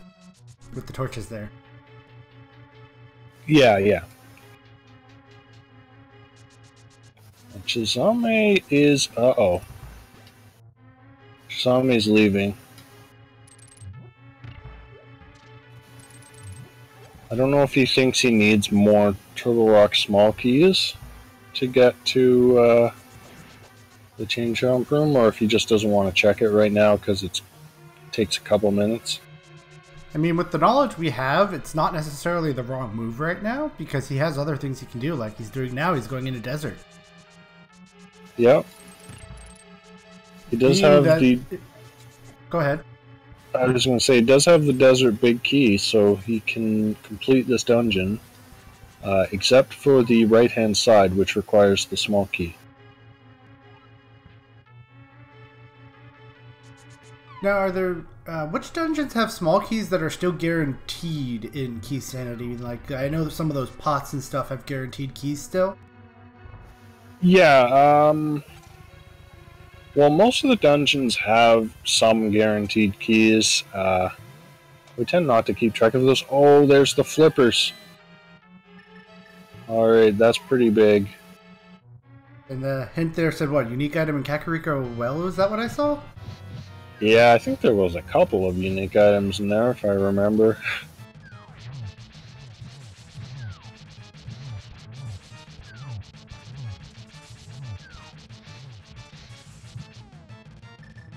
with the torches there. Yeah. Chisame is... Uh-oh. Chisame's leaving. I don't know if he thinks he needs more Turtle Rock small keys to get to the Chain Chomp room, or if he just doesn't want to check it right now because it takes a couple minutes. I mean, with the knowledge we have, it's not necessarily the wrong move right now because he has other things he can do, like he's doing now. He's going into desert. Yep. He does have the... Go ahead. I was going to say, he does have the desert big key, so he can complete this dungeon, except for the right-hand side, which requires the small key. Now, are there... which dungeons have small keys that are still guaranteed in key sanity? Like, I know that some of those pots and stuff have guaranteed keys still. Yeah, well, most of the dungeons have some guaranteed keys. We tend not to keep track of those. Oh, there's the flippers. Alright, that's pretty big. And the hint there said what? Unique item in Kakariko Well? Is that what I saw? Yeah, I think there was a couple of unique items in there, if I remember.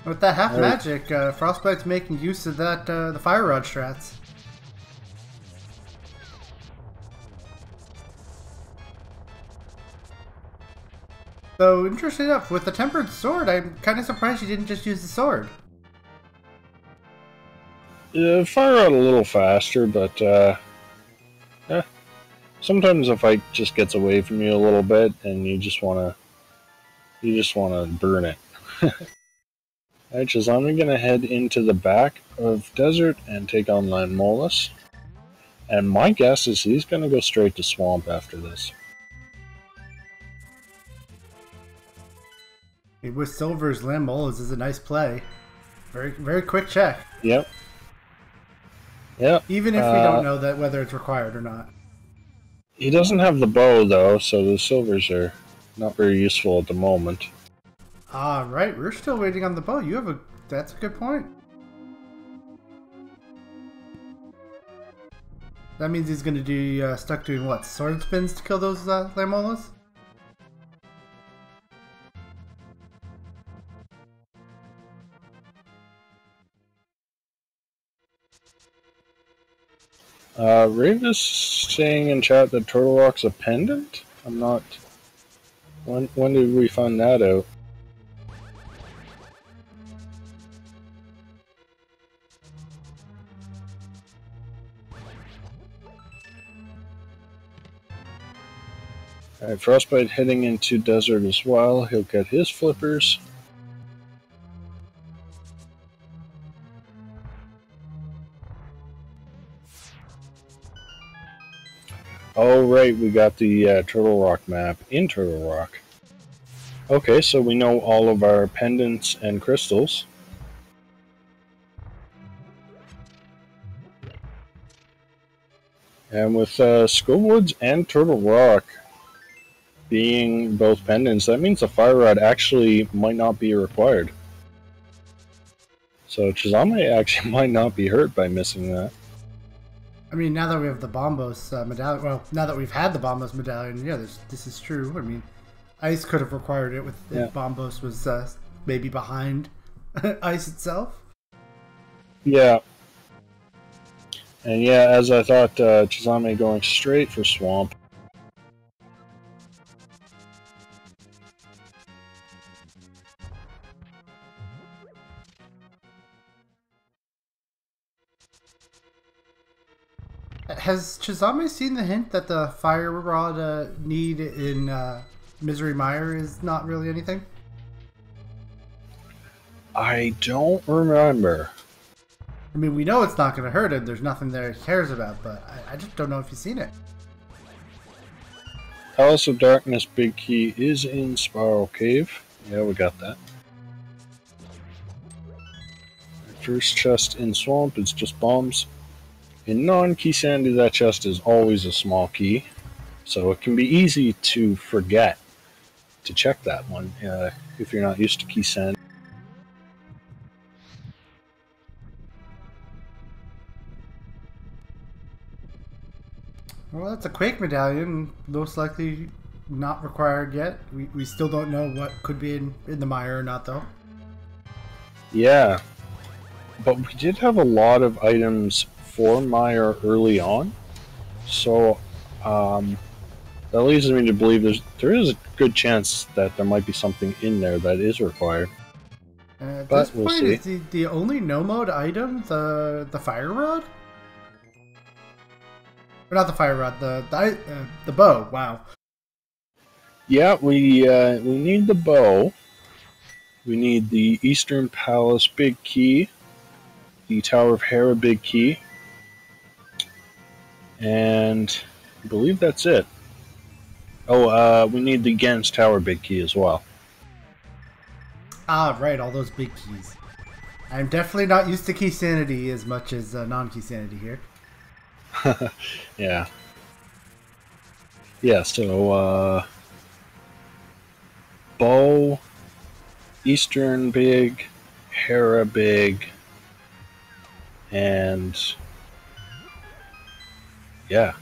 With that half magic, Frostbite's making use of that the fire rod strats. So, interesting enough, with the tempered sword, I'm kind of surprised you didn't just use the sword. Yeah, fire out a little faster, but sometimes a fight just gets away from you a little bit, and you just wanna burn it. Alright, Chisame gonna head into the back of Desert and take on Landmolus. And my guess is he's gonna go straight to Swamp after this. With Silver's Landmolus is a nice play. Very, very quick check. Yep. Even if we don't know that whether it's required or not. He doesn't have the bow though, so the silvers are not very useful at the moment. Ah, right. We're still waiting on the bow. That's a good point. That means he's going to be stuck doing what? Sword spins to kill those Landmolus? Rave is saying in chat that Turtle Rock's a pendant? I'm not... When did we find that out? Alright, Frostbite heading into Desert as well. He'll get his flippers. Oh, right, we got the Turtle Rock map in Turtle Rock. Okay, so we know all of our pendants and crystals. And with Skullwoods and Turtle Rock being both pendants, that means the Fire Rod actually might not be required. So Chisame actually might not be hurt by missing that. I mean, now that we have the Bombos medallion, well, now that we've had the Bombos medallion, yeah, this is true. I mean, Ice could have required it if Bombos was maybe behind Ice itself. Yeah. And yeah, as I thought, Chisame going straight for Swamp. Has Chisame seen the hint that the Fire Rod need in Misery Mire is not really anything? I don't remember. I mean, we know it's not going to hurt him. There's nothing there he cares about, but I just don't know if he's seen it. Palace of Darkness Big Key is in Spiral Cave. Yeah, we got that. First chest in Swamp is just bombs. In non-key sandy, that chest is always a small key, so it can be easy to forget to check that one if you're not used to key sandy. Well, that's a Quake medallion, most likely not required yet. We still don't know what could be in the mire or not, though. Yeah, but we did have a lot of items for mire early on, so that leads me to believe there is a good chance that there might be something in there that is required. At this point, is the only no-mode item the Fire Rod? Or not the Fire Rod, the bow. Wow. Yeah, we need the bow. We need the Eastern Palace Big Key, the Tower of Hera Big Key, and I believe that's it. Oh, we need the Gens Tower Big Key as well. Ah, right, all those big keys. I'm definitely not used to key sanity as much as non-key sanity here. Yeah. Yeah, so, bow, Eastern big, Hera big, and yeah,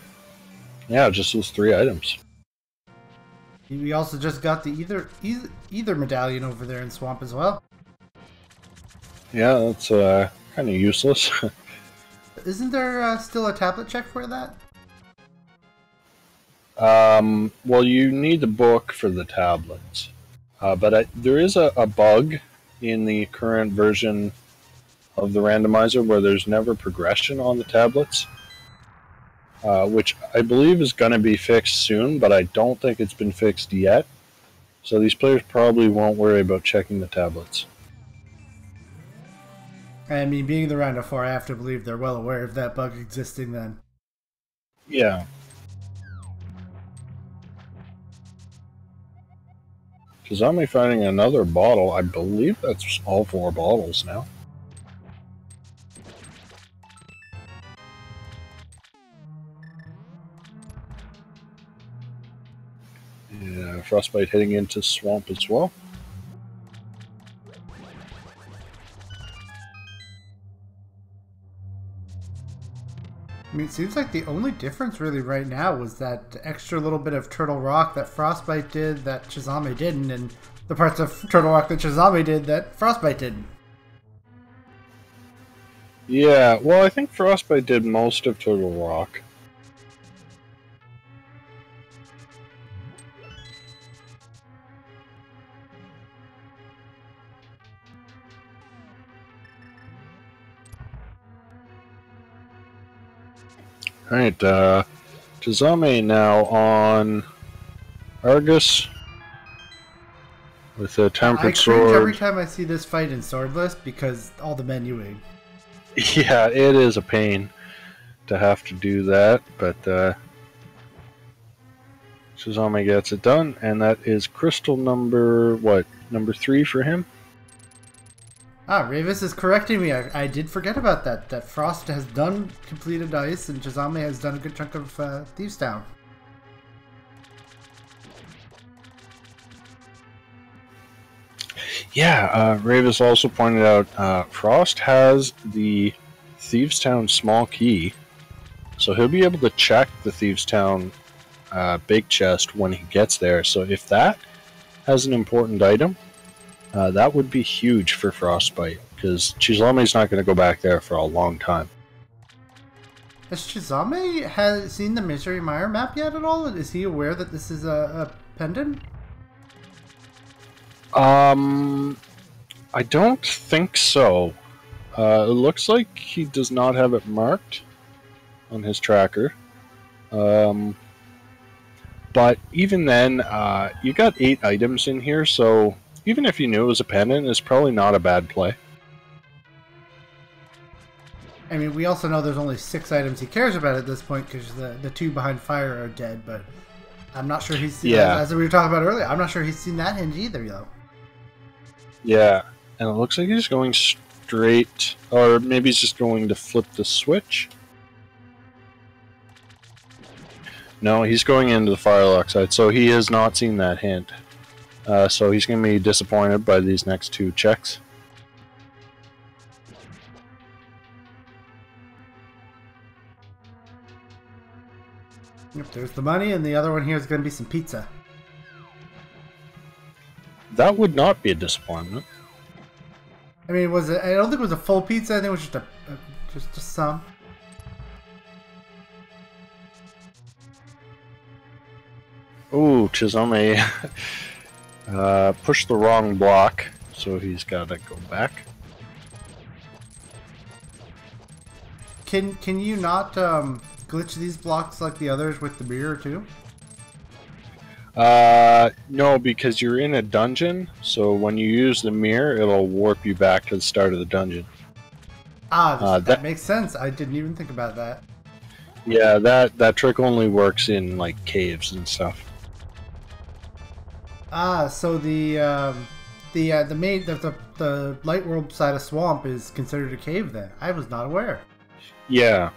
just those 3 items. We also just got the either medallion over there in Swamp as well. Yeah, that's kind of useless. Isn't there still a tablet check for that? Well, you need the book for the tablets. But there is a bug in the current version of the randomizer where there's never progression on the tablets, which I believe is going to be fixed soon, but I don't think it's been fixed yet. So these players probably won't worry about checking the tablets. I mean, being the round of 4, I have to believe they're well aware of that bug existing then. Yeah. Chisame finding another bottle. I believe that's all 4 bottles now. Yeah, Frostbite heading into Swamp as well. I mean, it seems like the only difference really right now was that extra little bit of Turtle Rock that Frostbite did that Chisame didn't, and the parts of Turtle Rock that Chisame did that Frostbite didn't. Yeah, well, I think Frostbite did most of Turtle Rock. Alright, Chisame now on Argus with a tempered sword. I cringe every time I see this fight in Swordless because all the menuing. Yeah, it is a pain to have to do that, but Chisame gets it done, and that is crystal number, what, number 3 for him? Ravis is correcting me. I did forget about that. That Frost has done completed ice, and Chisame has done a good chunk of Thieves Town. Yeah, Ravis also pointed out Frost has the Thieves Town small key, so he'll be able to check the Thieves Town big chest when he gets there. So if that has an important item, that would be huge for Frostbite, because Chisame's not going to go back there for a long time. Has Chisame seen the Misery Mire map yet at all? Is he aware that this is a pendant? I don't think so. It looks like he does not have it marked on his tracker. But even then, you got 8 items in here, so even if you knew it was a pendant, it's probably not a bad play. I mean, we also know there's only 6 items he cares about at this point, because the 2 behind fire are dead, but I'm not sure he's seen, as we were talking about earlier, I'm not sure he's seen that hinge either, though. Yeah, and it looks like he's going straight, or maybe he's just going to flip the switch. No, he's going into the Firelock side, so he has not seen that hint. So he's going to be disappointed by these next 2 checks. Yep, there's the money, and the other one here is going to be some pizza. That would not be a disappointment. I mean, was it? I don't think it was a full pizza. I think it was just some. Ooh, Chisame pushed the wrong block, so he's got to go back. Can you not glitch these blocks like the others with the mirror too? No, because you're in a dungeon, so when you use the mirror, it'll warp you back to the start of the dungeon. That makes sense. I didn't even think about that. Yeah, that trick only works in like caves and stuff. So the light world side of swamp is considered a cave then. I was not aware. Yeah.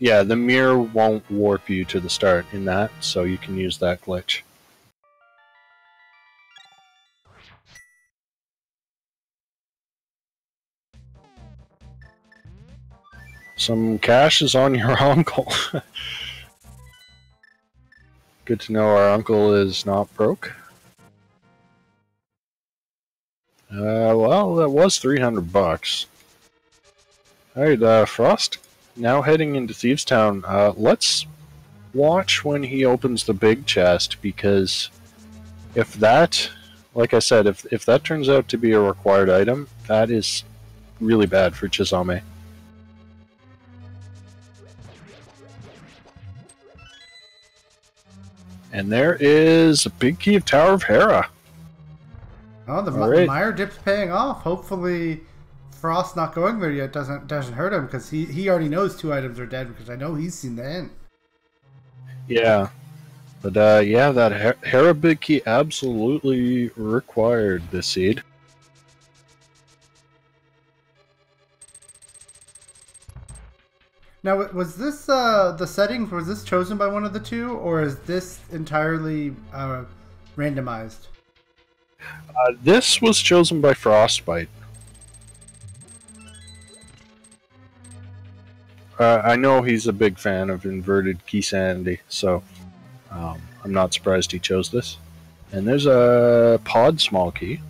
Yeah, the mirror won't warp you to the start in that, so you can use that glitch. Some cash is on your uncle. Good to know our uncle is not broke. Well, that was 300 bucks. Alright, Frost, now heading into Thieves Town. Let's watch when he opens the big chest, because if that, like I said, if that turns out to be a required item, that is really bad for Chisame. And there is a big key of Tower of Hera. Oh, the Mire dip's paying off. Hopefully, Frost not going there yet doesn't hurt him, because he already knows 2 items are dead, because I know he's seen the hint. Yeah, but yeah, that Hera big key absolutely required this seed. Now, was this the settings? Was this chosen by one of the 2, or is this entirely randomized? This was chosen by Frostbite. I know he's a big fan of inverted key sanity, so I'm not surprised he chose this. And there's a pod small key.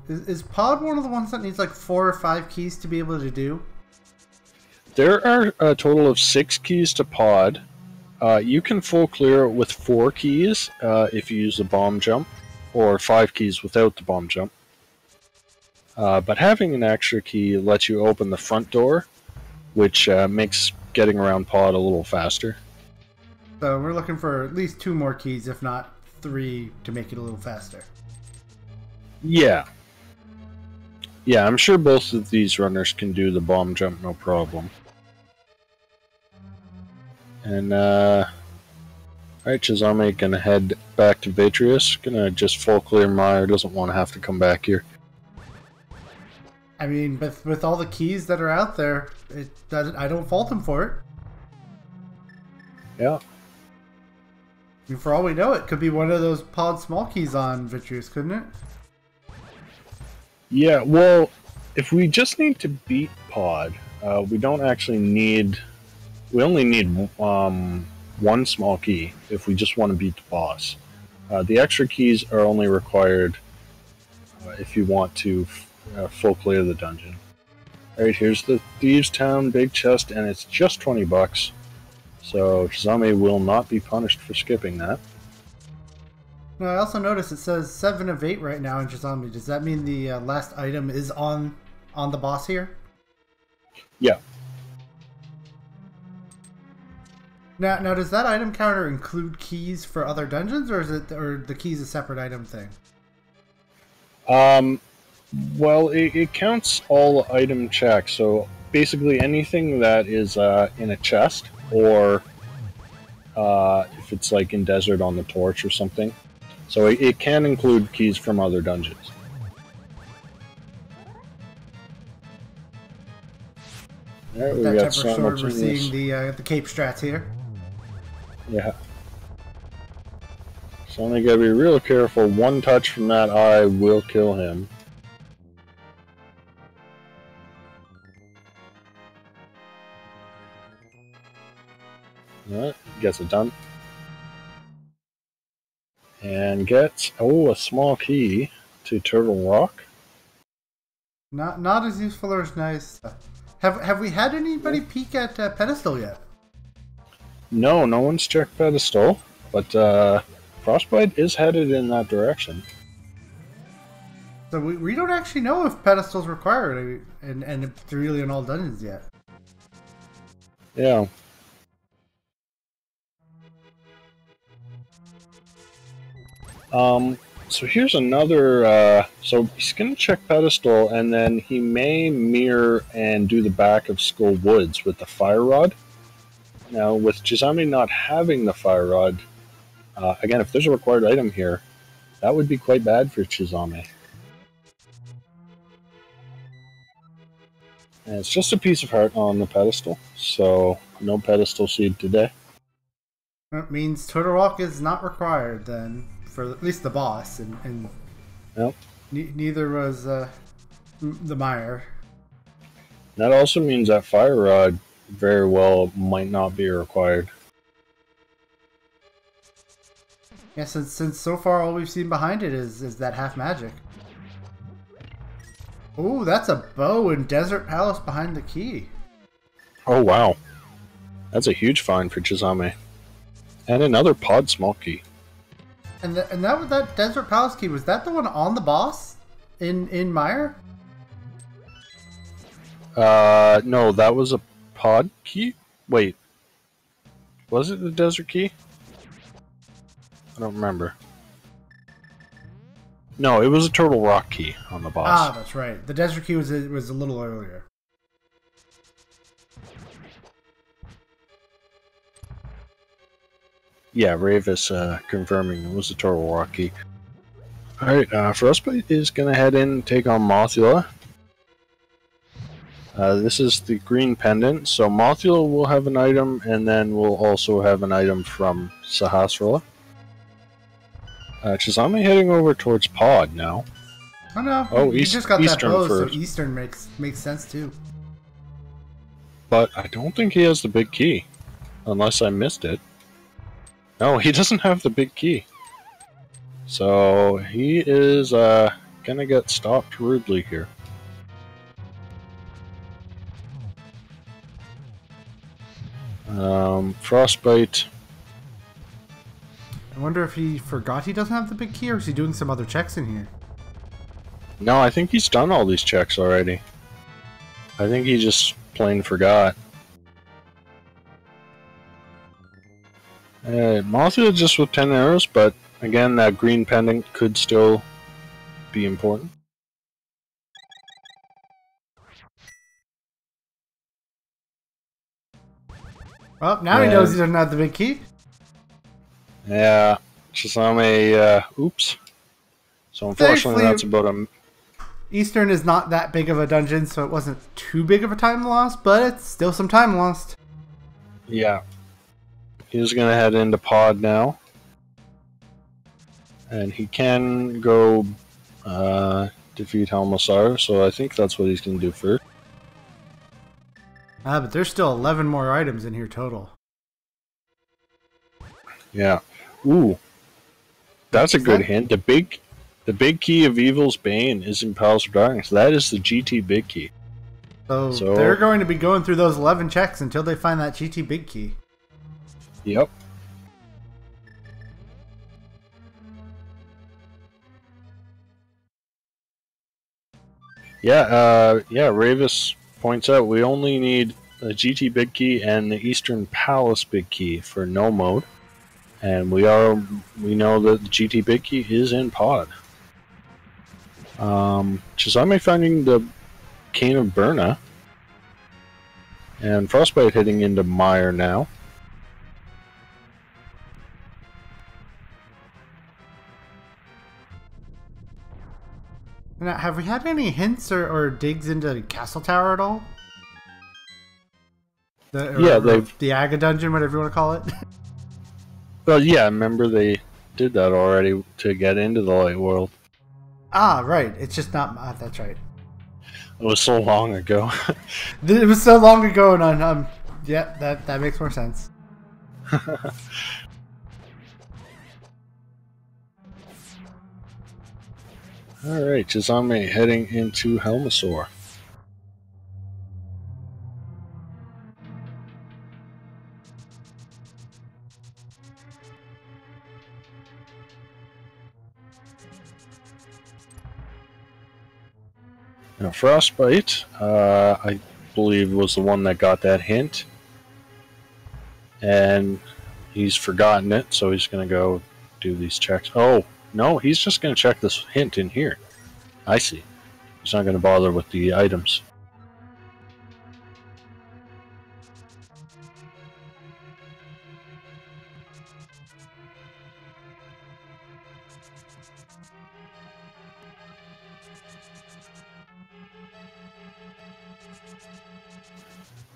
Is pod one of the ones that needs like 4 or 5 keys to be able to do? There are a total of 6 keys to pod. You can full clear it with 4 keys if you use the bomb jump, or 5 keys without the bomb jump. But having an extra key lets you open the front door, which makes getting around pod a little faster. So we're looking for at least 2 more keys, if not 3, to make it a little faster. Yeah. Yeah, I'm sure both of these runners can do the bomb jump no problem. And Alright, Chisame gonna head back to Vitreous. Gonna just full clear Mire. Doesn't want to have to come back here. I mean, with all the keys that are out there, I don't fault him for it. Yeah. I mean, for all we know, it could be one of those pod small keys on Vitreous, couldn't it? Yeah, well, if we just need to beat pod, we don't actually need... We only need one small key if we just want to beat the boss. The extra keys are only required if you want to full clear the dungeon. Alright, here's the Thieves' Town big chest, and it's just 20 bucks. So Chisame will not be punished for skipping that. No, I also noticed it says 7 of 8 right now in Chisame. Does that mean the last item is on the boss here? Yeah. Now, does that item counter include keys for other dungeons, or is the keys a separate item thing? Well, it counts all item checks. So basically, anything that is in a chest, or if it's like in Desert on the Torch or something. So it can include keys from other dungeons. Alright, we got Sword, we're seeing the cape strats here. Yeah. So only gotta be real careful. One touch from that eye will kill him. Alright, gets it done. And gets, a small key to Turtle Rock. Not as useful or as nice. Have we had anybody peek at Pedestal yet? No, no one's checked Pedestal, but Frostbite is headed in that direction. So we don't actually know if Pedestal's required, and it's really in all dungeons yet. Yeah. So here's another, so he's going to check Pedestal, and then he may mirror and do the back of Skull Woods with the Fire Rod. Now, with Chisame not having the Fire Rod, again, if there's a required item here, that would be quite bad for Chisame. And it's just a piece of heart on the pedestal, so no pedestal seed today. That means Turtle Rock is not required then, for at least the boss, and Nope. Neither was the Mire. That also means that Fire Rod very well might not be required. Yeah, since so far all we've seen behind it is that half magic. Ooh, that's a bow in Desert Palace behind the key. Oh wow. That's a huge find for Chisame. And another pod small key. And that Desert Palace key, was that the one on the boss in Mire? No, that was a pod key? Wait. Was it the desert key? I don't remember. No, it was a Turtle Rock key on the boss. Ah, that's right. The desert key was a little earlier. Yeah, Ravis confirming it was a Turtle Rock key. Alright, Frostbite is going to head in and take on Mothula. This is the green pendant, so Mothula will have an item, and then we'll also have an item from Sahasrara. Chisame heading over towards Pod now. Oh no, oh, he just got Eastern that bow, first. so Eastern makes sense too. But I don't think he has the big key, unless I missed it. No, he doesn't have the big key. So he is gonna get stopped rudely here. Frostbite. I wonder if he forgot he doesn't have the big key, or is he doing some other checks in here? No, I think he's done all these checks already. I think he just plain forgot. Mothula just with 10 arrows, but again, that green pendant could still be important. Well, now he knows he doesn't have the big key. Yeah, Chisame, oops. So unfortunately, Thankfully, that's about a... Eastern is not that big of a dungeon, so it wasn't too big of a time lost, but it's still some time lost. Yeah. He's going to head into pod now. And he can go defeat Helmasar, so I think that's what he's going to do first. But there's still 11 more items in here total. Yeah. Ooh. That's a good hint. The big key of Evil's Bane is in Palace of Darkness. That is the GT big key. So they're going to be going through those 11 checks until they find that GT big key. Yep. Yeah, Ravis points out we only need the GT big key and the Eastern Palace big key for no mode. And we know that the GT big key is in pod. Chisame finding the Cane of Burna. And Frostbite heading into Mire now. Now, have we had any hints or digs into Castle Tower at all? The Aga Dungeon, whatever you want to call it. Well, yeah, remember they did that already to get into the Light World. Ah, right. It's just not... that's right. It was so long ago. It was so long ago, and yeah, that makes more sense. Alright, Chisame heading into Helmasaur. Now, Frostbite, I believe, was the one that got that hint. And he's forgotten it, so he's going to go do these checks. Oh, no, he's just going to check this hint in here. I see. He's not going to bother with the items.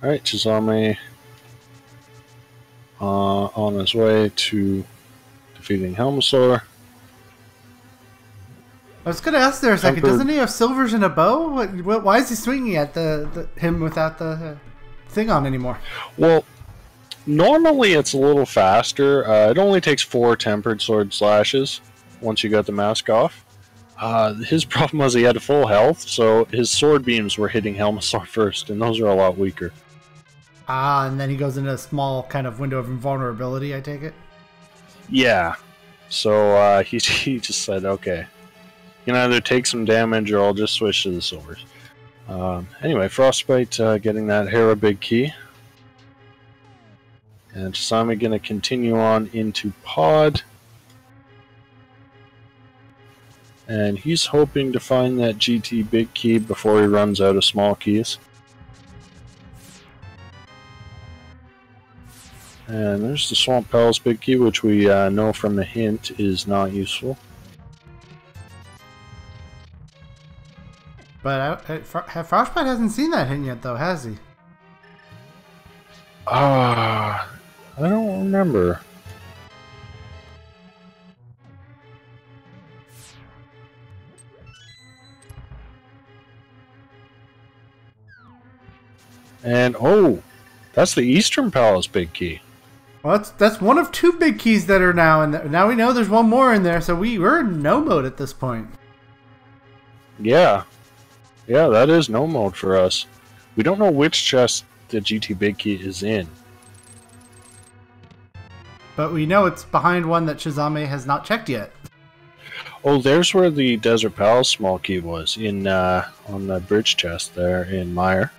Alright, Chisame on his way to defeating Helmasaur. I was going to ask there a second, doesn't he have silvers and a bow? Why is he swinging at him without the thing on anymore? Well, normally it's a little faster. It only takes 4 tempered sword slashes once you got the mask off. His problem was he had full health, so his sword beams were hitting Helmasaur first, and those are a lot weaker. And then he goes into a small kind of window of invulnerability, I take it? Yeah. So he just said, okay, you can either take some damage or I'll just switch to the silvers. Anyway, Frostbite getting that Hera big key. And Chisame going to continue on into pod. And he's hoping to find that GT big key before he runs out of small keys. And there's the Swamp Palace big key, which we know from the hint is not useful. But Frostbite hasn't seen that hint yet, though, has he? I don't remember. And oh, that's the Eastern Palace big key. Well, that's one of 2 big keys that are now in there. Now we know there's one more in there, so we're in no mode at this point. Yeah. Yeah, that is no mode for us. We don't know which chest the GT big key is in. But we know it's behind one that Chisame has not checked yet. Oh, there's where the Desert Palace small key was, in on the bridge chest there in Mire.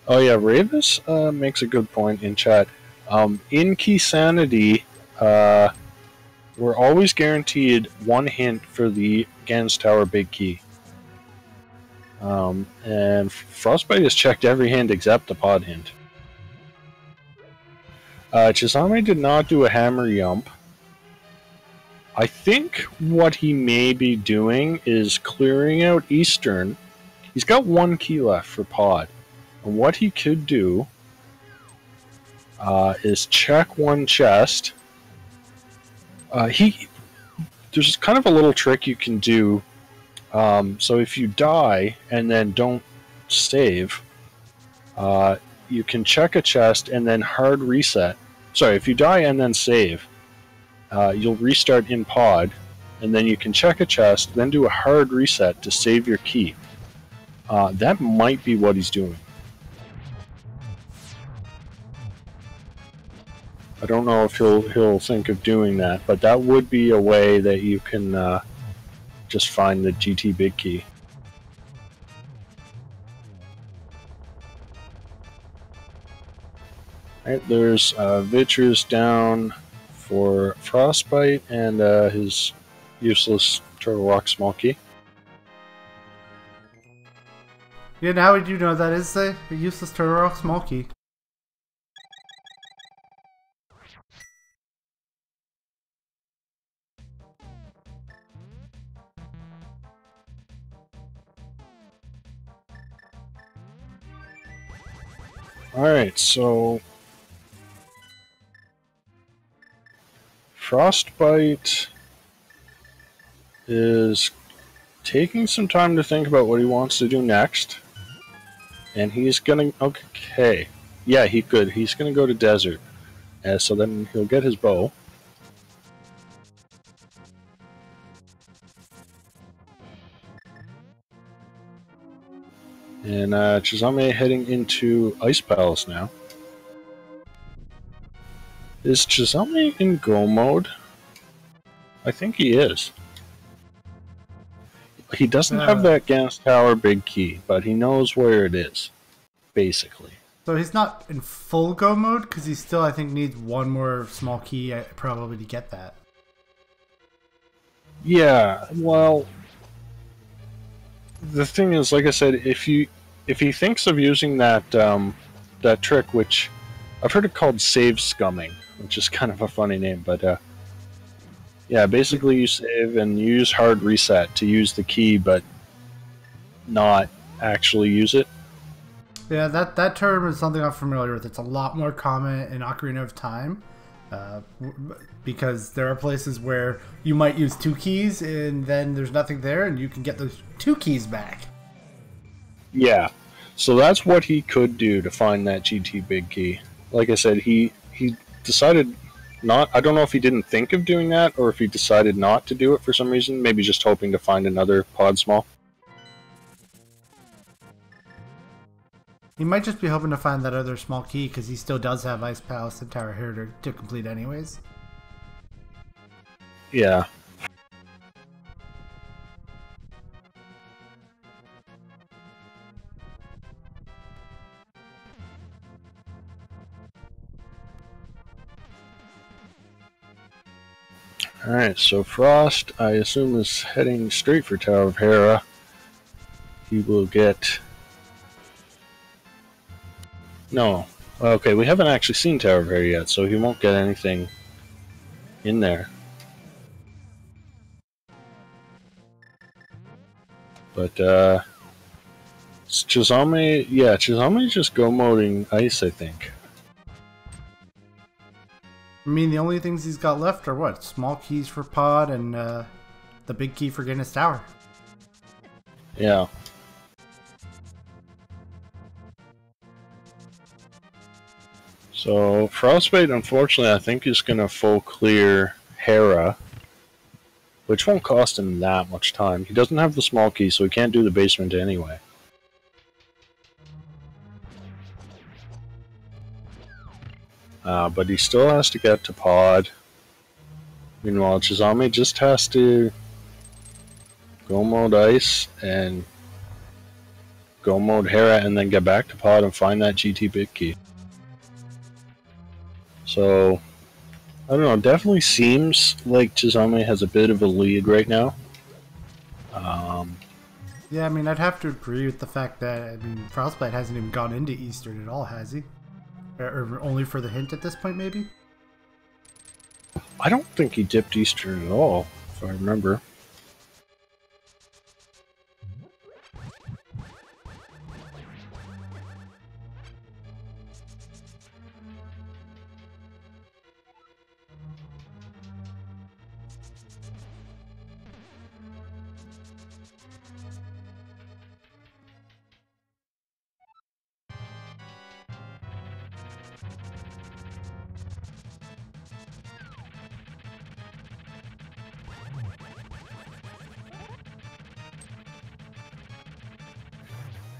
Oh yeah, Ravis makes a good point in chat. In Key Sanity, we're always guaranteed one hint for the Gans Tower Big Key. And Frostbite has checked every hint except the pod hint. Chisame did not do a hammer yump. I think what he may be doing is clearing out Eastern. He's got one key left for pod. And what he could do is check one chest. There's kind of a little trick you can do. So if you die and then don't save, you can check a chest and then hard reset. Sorry, if you die and then save, you'll restart in pod, and then you can check a chest, then do a hard reset to save your key. That might be what he's doing. I don't know if he'll think of doing that, but that would be a way that you can just find the GT Big Key. Alright, there's Vitrus down for Frostbite and his useless Turtle Rock Small Key. Yeah, now we do know that is a useless Turtle Rock Small Key. Alright, so Frostbite is taking some time to think about what he wants to do next. And he's gonna... Okay. Yeah, he could. He's gonna go to Desert. So then he'll get his bow. And Chisame heading into Ice Palace now. Is Chisame in go mode? I think he is. He doesn't have that gas tower big key, but he knows where it is, basically. So he's not in full go mode, because he still, I think, needs one more small key probably to get that. Yeah, well, the thing is, like I said, if he thinks of using that that trick, which I've heard it called save scumming, which is kind of a funny name, but yeah, basically you save and use hard reset to use the key, but not actually use it. Yeah, that term is something I'm familiar with. It's a lot more common in Ocarina of Time, because there are places where you might use two keys and then there's nothing there, and you can get those two keys back. Yeah, so that's what he could do to find that GT big key. Like I said, he decided not... I don't know if he didn't think of doing that or if he decided not to do it for some reason. Maybe just hoping to find another pod small. He might just be hoping to find that other small key because he still does have Ice Palace and Tower Heritage to complete anyways. Yeah. Alright, so Frost, I assume, is heading straight for Tower of Hera. He will get... No. Okay, we haven't actually seen Tower of Hera yet, so he won't get anything in there. But, Chisame... Yeah, Chisame's just go-moding Ice, I think. I mean, the only things he's got left are what? Small keys for pod and the big key for Guinness Tower. Yeah. So, Frostbite, unfortunately, I think is going to full clear Hera, which won't cost him that much time. He doesn't have the small key, so he can't do the basement anyway. But he still has to get to pod. Meanwhile, Chisame just has to go mode Ice and go mode Hera and then get back to pod and find that GT big key. So, don't know. Definitely seems like Chisame has a bit of a lead right now. Yeah, I mean, I'd have to agree with the fact that, I mean, Frostbite hasn't even gone into Eastern at all, has he? Or only for the hint at this point, maybe? I don't think he dipped Eastern at all, if I remember.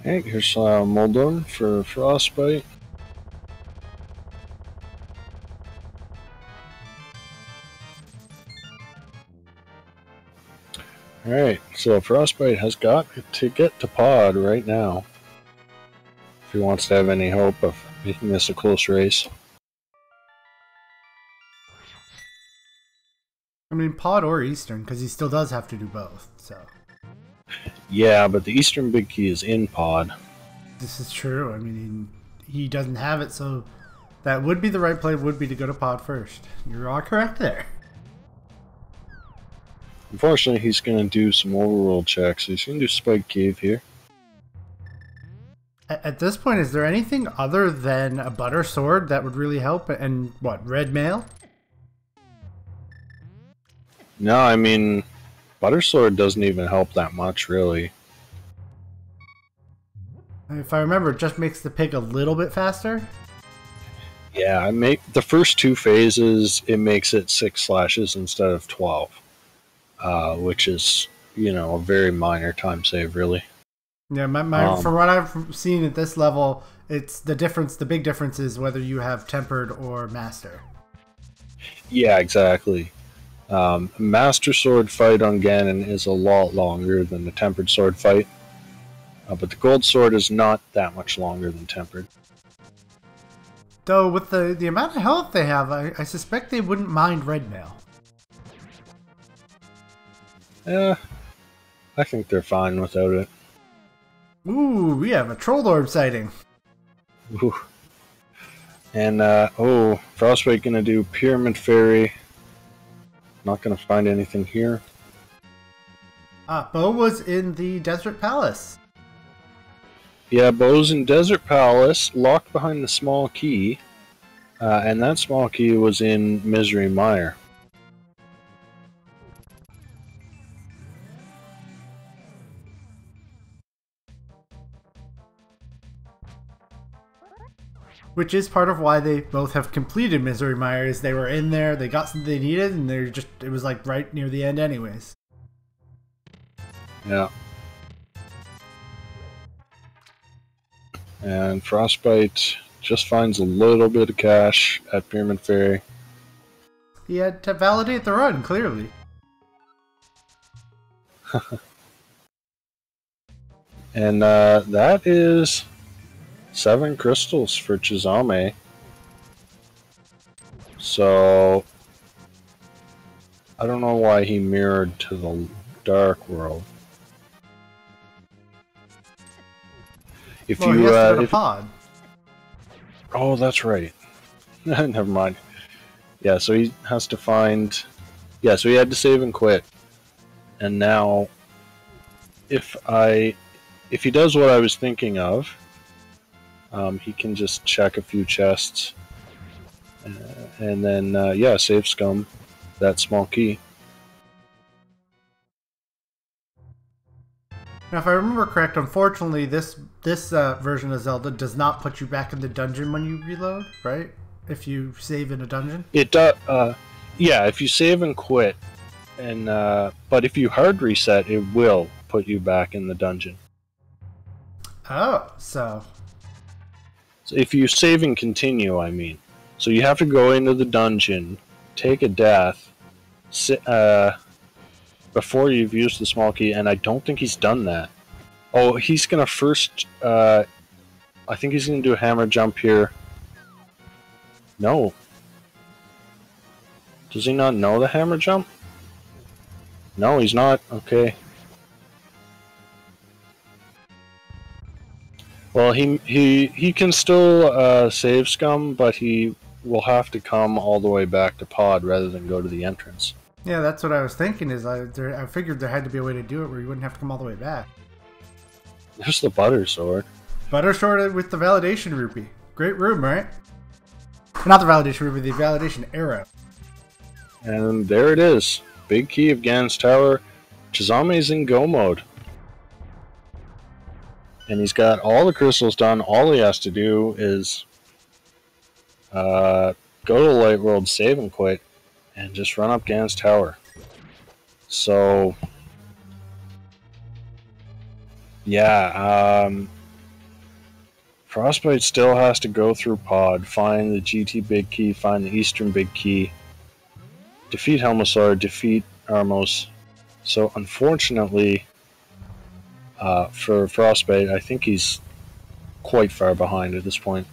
Hey, here's Moldon for Frostbite. Alright, so Frostbite has got to get to pod right now if he wants to have any hope of making this a close race. I mean, pod or Eastern, because he still does have to do both, so. Yeah, but the Eastern Big Key is in pod. This is true. I mean, he doesn't have it, so that would be the right play, would be to go to pod first. You're all correct there. Unfortunately, he's going to do some overworld checks. He's going to do Spike Cave here. At this point, is there anything other than a butter sword that would really help? And what, red mail? No, I mean, Butter Sword doesn't even help that much, really. If I remember, it just makes the pick a little bit faster. Yeah, I make the first 2 phases, it makes it 6 slashes instead of 12. Which is, you know, a very minor time save, really. Yeah, from what I've seen at this level, it's the difference. The big difference is whether you have tempered or master. Yeah, exactly. Master sword fight on Ganon is a lot longer than the tempered sword fight, but the gold sword is not that much longer than tempered. Though with the amount of health they have, I suspect they wouldn't mind red mail. Yeah, I think they're fine without it. Ooh, we have a troll orb sighting. Ooh. And, Frostbite gonna do Pyramid Fairy. Not gonna find anything here. Bo was in the Desert Palace. Yeah, Bo's in Desert Palace, locked behind the small key. And that small key was in Misery Mire. Which is part of why they both have completed Misery Mire, is they were in there, they got something they needed, and it was like right near the end anyways. Yeah. And Frostbite just finds a little bit of cash at Pyramid Fairy. He had to validate the run, clearly. And that is 7 crystals for Chisame. So I don't know why he mirrored to the Dark World. If well, he has to go to pod. Oh, that's right. Never mind. Yeah, so he has to find. Yeah, so he had to save and quit. And now, if he does what I was thinking of, he can just check a few chests, and then yeah, save scum that small key. Now, if I remember correct, unfortunately, this version of Zelda does not put you back in the dungeon when you reload, right? If you save in a dungeon. It does. Yeah, if you save and quit, and but if you hard reset, it will put you back in the dungeon. Oh, so if you save and continue, I mean. So you have to go into the dungeon, take a death, before you've used the small key, and I don't think he's done that. Oh, he's gonna first, I think he's gonna do a hammer jump here. No. Does he not know the hammer jump? No, he's not. Okay. Well, he can still save scum, but he will have to come all the way back to pod rather than go to the entrance. Yeah, that's what I was thinking. I figured there had to be a way to do it where you wouldn't have to come all the way back. There's the butter sword. Butter sword with the validation rupee. Great room, right? Not the validation rupee, the validation arrow. And there it is. Big key of Ganon's tower. Chisame's in go mode. And he's got all the crystals done. All he has to do is go to the Light World, save and quit, and just run up Ganon's tower. So, yeah, Frostbite still has to go through pod, find the GT Big Key, find the Eastern Big Key, defeat Helmasaur, defeat Armos. So, unfortunately, for Frostbite, I think he's quite far behind at this point.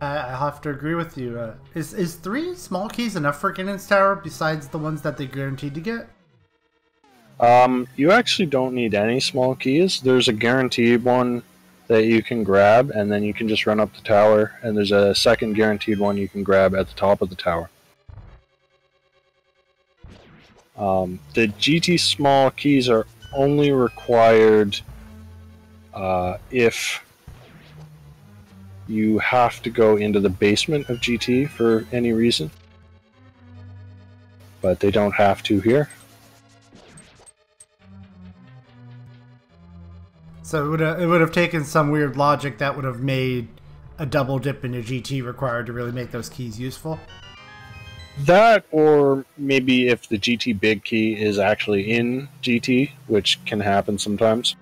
I have to agree with you. Is 3 small keys enough for Ganon's tower besides the ones that they guaranteed to get? You actually don't need any small keys. There's a guaranteed one that you can grab, and then you can just run up the tower, and there's a second guaranteed one you can grab at the top of the tower. The GT small keys are only required if you have to go into the basement of GT for any reason. But they don't have to here. So it would have taken some weird logic that would have made a double dip into GT required to really make those keys useful. That, or maybe if the GT Big Key is actually in GT, which can happen sometimes.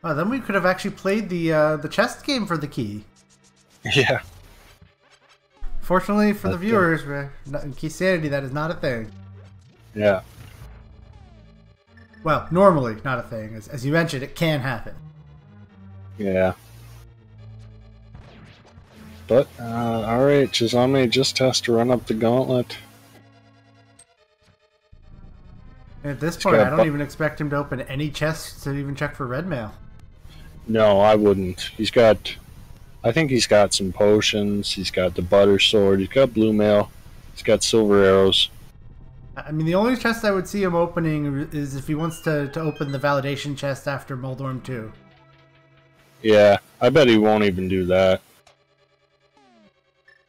Oh, then we could have actually played the chest game for the key. Yeah. Fortunately for the viewers, in Key Sanity, that is not a thing. Yeah. Well, normally not a thing. As you mentioned, it can happen. Yeah. But, alright, Chisame just has to run up the gauntlet. At this point, I don't even expect him to open any chests to even check for red mail. No, I wouldn't. I think he's got some potions, he's got the butter sword, he's got blue mail, he's got silver arrows. I mean, the only chest I would see him opening is if he wants to open the validation chest after Moldorm 2. Yeah, I bet he won't even do that.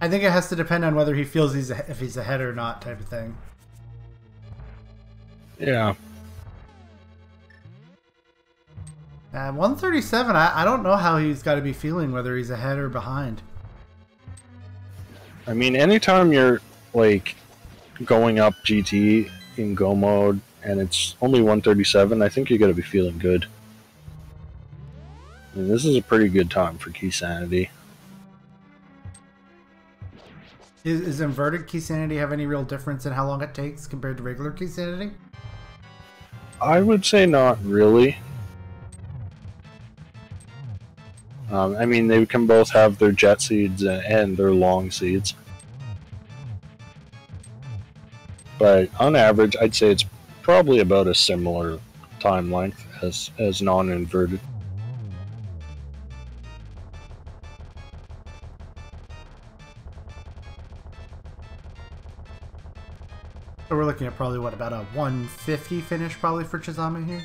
I think it has to depend on whether he feels if he's ahead or not, type of thing. Yeah. 137, I don't know how he's got to be feeling, whether he's ahead or behind. I mean, anytime you're, like, going up GT in go mode and it's only 137, I think you got to be feeling good. I mean, this is a pretty good time for Key Sanity. Is inverted Key Sanity have any real difference in how long it takes compared to regular Key Sanity? I would say not really. I mean, they can both have their jet seeds and their long seeds. But on average, I'd say it's probably about a similar time length as non-inverted. So we're looking at probably, what, about a 150 finish probably for Chisame here?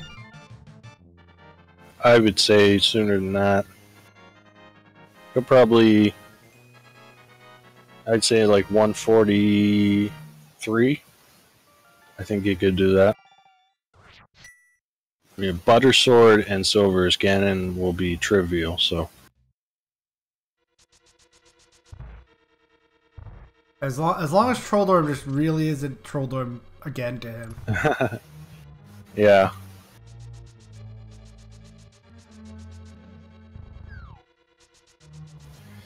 I would say sooner than that. He'll probably, I'd say like 143. I think he could do that. I mean, Butter Sword and Silver's Ganon will be trivial, so. As long as Trolldorm just really isn't Trolldorm again to him. Yeah.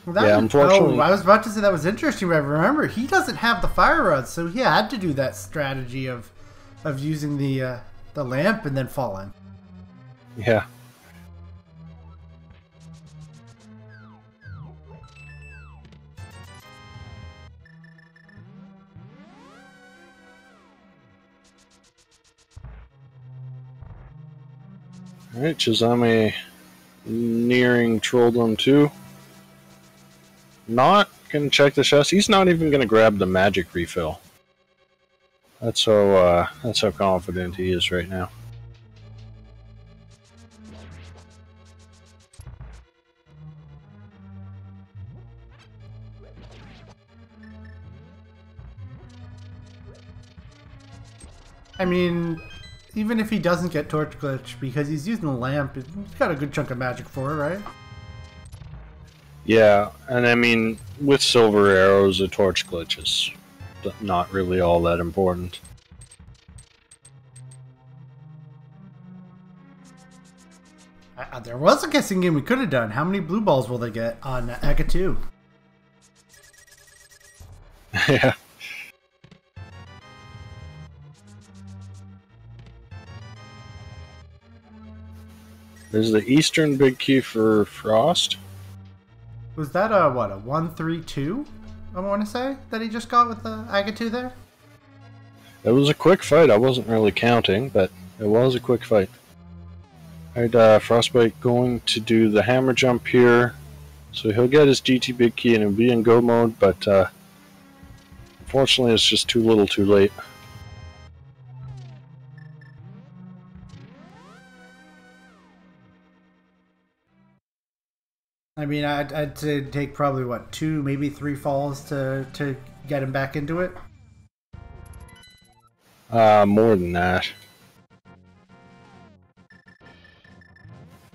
Well, unfortunately. I was about to say that was interesting, but remember, he doesn't have the fire rods, so he had to do that strategy of using the lamp and then falling. Yeah. Alright, Chisame nearing Trolldom 2. Not gonna check the chest. He's not even gonna grab the magic refill. That's how confident he is right now. I mean, even if he doesn't get Torch Glitch, because he's using the lamp, he's got a good chunk of magic for it, right? Yeah, and I mean, with silver arrows, a Torch Glitch is not really all that important. There was a guessing game we could have done. How many blue balls will they get on Aga 2? Yeah. There's the Eastern big key for Frost. Was that a 1-3-2? I want to say that he just got with the Aga 2 there. It was a quick fight. I wasn't really counting, but it was a quick fight. Alright, Frostbite going to do the hammer jump here. So he'll get his GT big key and he'll be in go mode, but unfortunately it's just too little too late. I mean, I'd say take probably, what, 2, maybe 3 falls to get him back into it? More than that.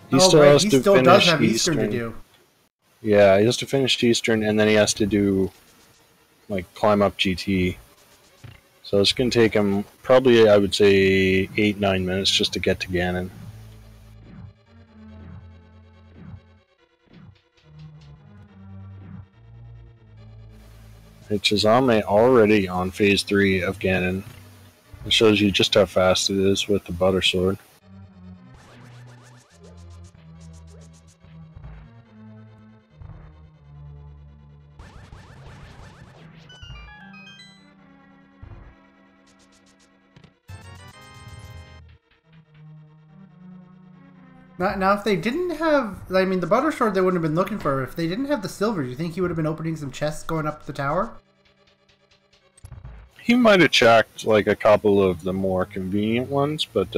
He still has to finish does have Eastern to do. Yeah, he has to finish Eastern, and then he has to do, like, climb up GT. So it's going to take him probably, I would say, 8-9 minutes just to get to Ganon. Chisame already on phase 3 of Ganon. It shows you just how fast it is with the butter sword. Now, if they didn't have, I mean, the butter sword they wouldn't have been looking for. If they didn't have the silver, do you think he would have been opening some chests going up the tower? He might have checked like a couple of the more convenient ones, but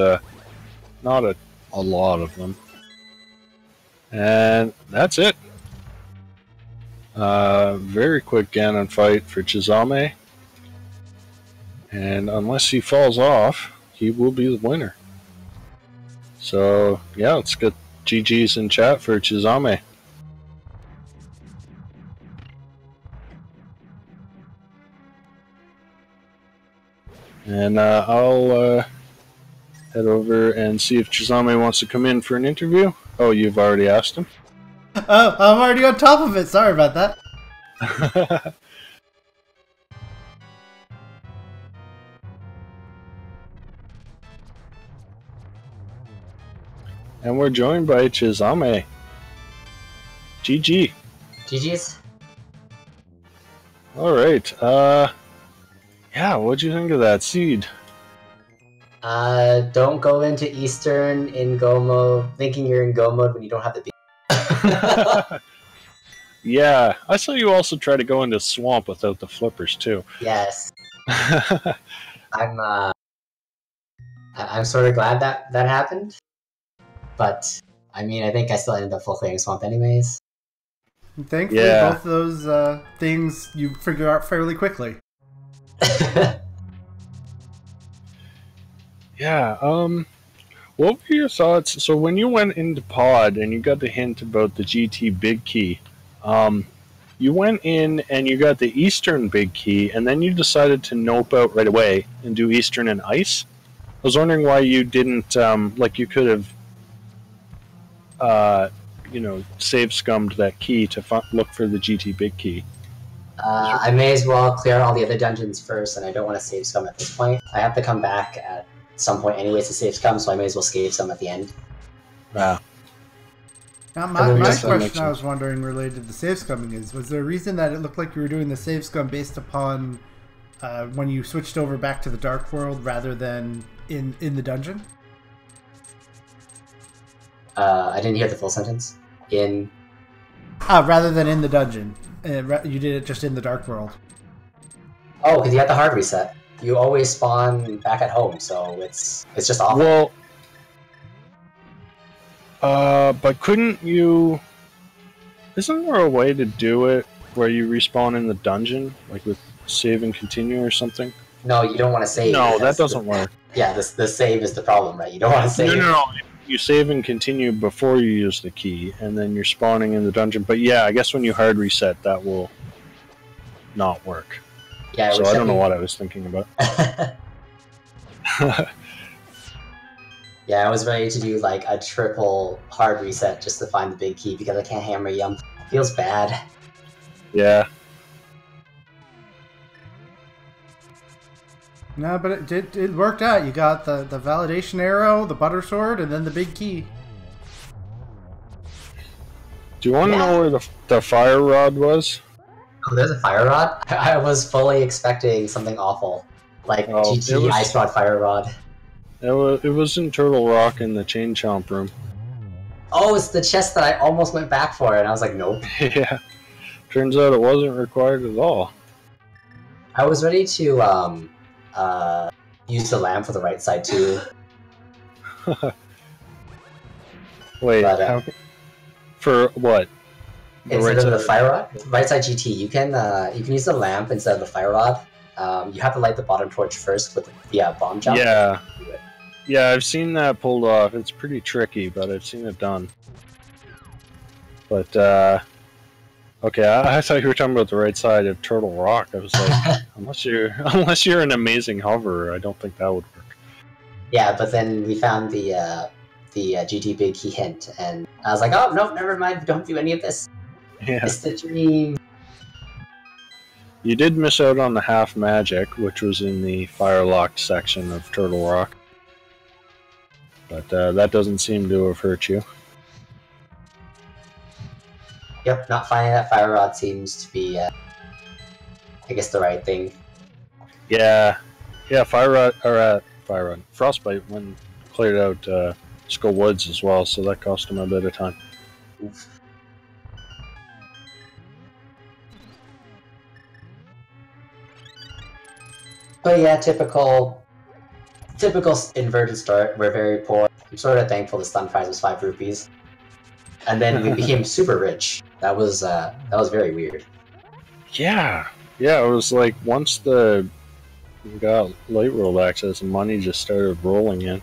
not a lot of them. And that's it. Very quick Ganon fight for Chisame. And unless he falls off, he will be the winner. So, yeah, let's get GG's in chat for Chisame. And I'll head over and see if Chisame wants to come in for an interview. Oh, you've already asked him? Oh, I'm already on top of it. Sorry about that. And we're joined by Chisame. GG. GG's. Alright, yeah, what'd you think of that seed? Don't go into Eastern in go mode, thinking you're in go mode when you don't have the beat. Yeah, I saw you also try to go into Swamp without the flippers, too. Yes. I'm sort of glad that happened. But, I mean, I think I still ended up full clearing Swamp anyways. Thankfully, both of those things you figure out fairly quickly. Yeah, what were your thoughts? So when you went into Pod and you got the hint about the GT Big Key, you went in and you got the Eastern Big Key, and then you decided to nope out right away and do Eastern and Ice. I was wondering why you didn't, like you could have, you know, save scummed that key to look for the GT Big Key. I may as well clear all the other dungeons first, and I don't want to save scum at this point. I have to come back at some point anyways to save scum, so I may as well save some at the end. Wow. Now, my question I was wondering related to the save scumming is, was there a reason that it looked like you were doing the save scum based upon when you switched over back to the Dark World rather than in the dungeon? I didn't hear the full sentence. In... Rather than in the dungeon. You did it just in the Dark World. Oh, because you had the hard reset. You always spawn back at home, so it's just awful. Well, but couldn't you... Isn't there a way to do it where you respawn in the dungeon? Like with save and continue or something? No, you don't want to save. No, that doesn't work. Yeah, the save is the problem, right? You don't want to save. No. You save and continue before you use the key, and then you're spawning in the dungeon. But yeah, I guess when you hard reset, that will not work. Yeah, so I don't know what I was thinking about. Yeah, I was ready to do like a triple hard reset just to find the big key because I can't hammer Yump. Feels bad. Yeah. No, but it worked out. You got the validation arrow, the butter sword, and then the big key. Do you want to know where the fire rod was? Oh, there's a fire rod? I was fully expecting something awful. Like GT Ice Rod Fire Rod. It was in Turtle Rock in the Chain Chomp room. Oh, it's the chest that I almost went back for, and I was like, nope. Yeah. Turns out it wasn't required at all. I was ready to use the lamp for the right side too. Wait, but, for what? Instead of the fire rod, right side GT, you can use the lamp instead of the fire rod. You have to light the bottom torch first with the bomb jump. Yeah. Yeah, I've seen that pulled off. It's pretty tricky, but I've seen it done. But, okay, I thought you were talking about the right side of Turtle Rock. I was like, unless you're an amazing hoverer, I don't think that would work. Yeah, but then we found the GT Big Key hint, and I was like, oh, no, never mind, don't do any of this. Yeah. It's the dream. You did miss out on the half magic, which was in the fire-locked section of Turtle Rock. But that doesn't seem to have hurt you. Yep, not finding that fire rod seems to be, I guess, the right thing. Yeah, Frostbite when cleared out Skull Woods as well, so that cost him a bit of time. Oof. But yeah, typical inverted start. We're very poor. I'm sort of thankful the stun prize was 5 rupees. And then we became super rich. That was very weird. Yeah, it was like once we got light world access, money just started rolling in.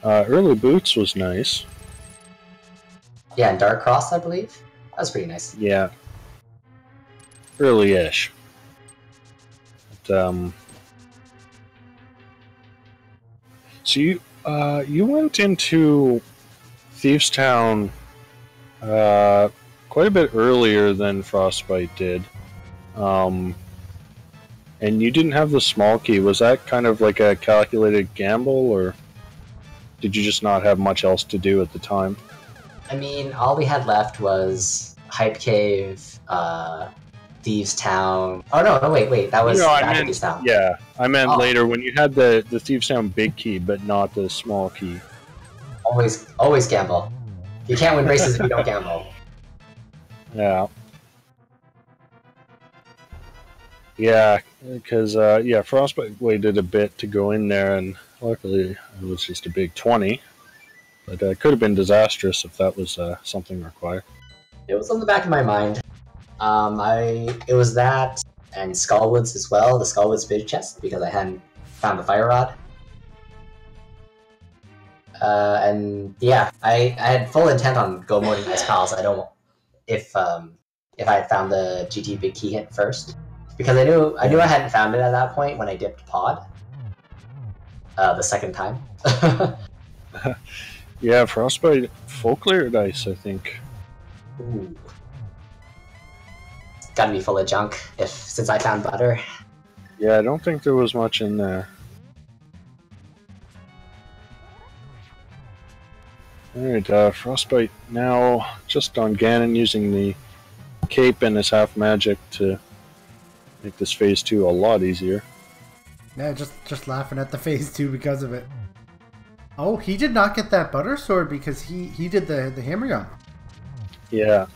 Early boots was nice. Yeah, and Dark Cross, I believe. That was pretty nice. Yeah, early-ish. But, so you went into Thieves Town quite a bit earlier than Frostbite did, and you didn't have the small key. Was that kind of like a calculated gamble, or did you just not have much else to do at the time? I mean, all we had left was Hype Cave, Thieves Town. Oh no, wait, that was Thieves Town. Yeah, I meant later when you had the Thieves Town big key, but not the small key. Always gamble. You can't win races if you don't gamble. Yeah. Yeah, because Frostbite waited a bit to go in there, and luckily it was just a big 20. But it could have been disastrous if that was something required. It was on the back of my mind. It was that and Skullwoods as well, the Skullwoods big chest, because I hadn't found the fire rod. And yeah, I had full intent on go moding Ice Pals. If I had found the GT big key hint first, because I knew I hadn't found it at that point when I dipped pod. The second time. Yeah, Frostbite full cleared ice, I think. Ooh. Gotta be full of junk since I found butter. Yeah, I don't think there was much in there. Alright, Frostbite now just on Ganon using the cape and his half magic to make this phase 2 a lot easier. Yeah, just laughing at the phase 2 because of it. Oh, he did not get that butter sword because he did the hammer gun. Yeah.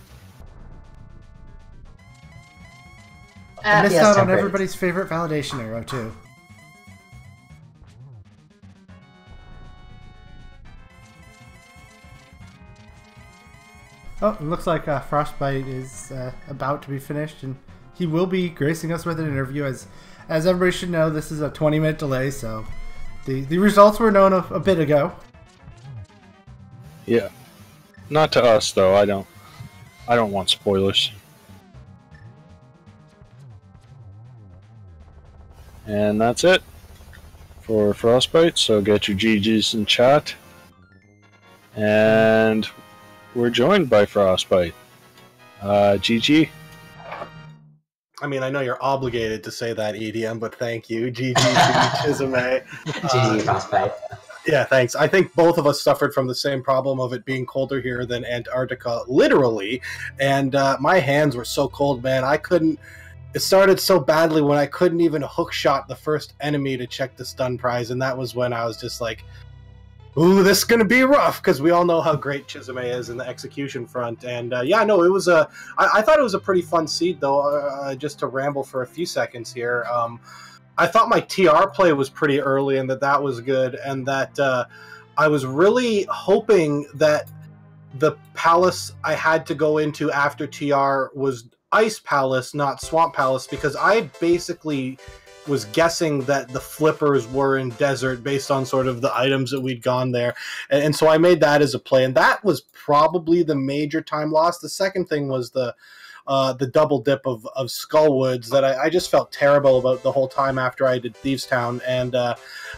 I missed out on everybody's favorite validation arrow too. Oh, it looks like Frostbite is about to be finished, and he will be gracing us with an interview. As everybody should know, this is a 20-minute delay, so the results were known a bit ago. Yeah. Not to us though. I don't want spoilers. And that's it for Frostbite. So get your GGs in chat. And we're joined by Frostbite. GG. I mean, I know you're obligated to say that, EDM, but thank you. GG to Chisame. GG, Frostbite. Yeah, thanks. I think both of us suffered from the same problem of it being colder here than Antarctica, literally. And my hands were so cold, man. I couldn't... It started so badly when I couldn't even hookshot the first enemy to check the stun prize, and that was when I was just like, ooh, this is going to be rough, because we all know how great Chisame is in the execution front. And yeah, no, it was a... I thought it was a pretty fun seed, though, just to ramble for a few seconds here. I thought my TR play was pretty early and that was good, and that I was really hoping that the palace I had to go into after TR was Ice Palace, not Swamp Palace, because I basically was guessing that the flippers were in desert based on sort of the items that we'd gone there. And so I made that as a play, and that was probably the major time loss. The second thing was the double dip of Skullwoods that I just felt terrible about the whole time after I did Thieves Town. And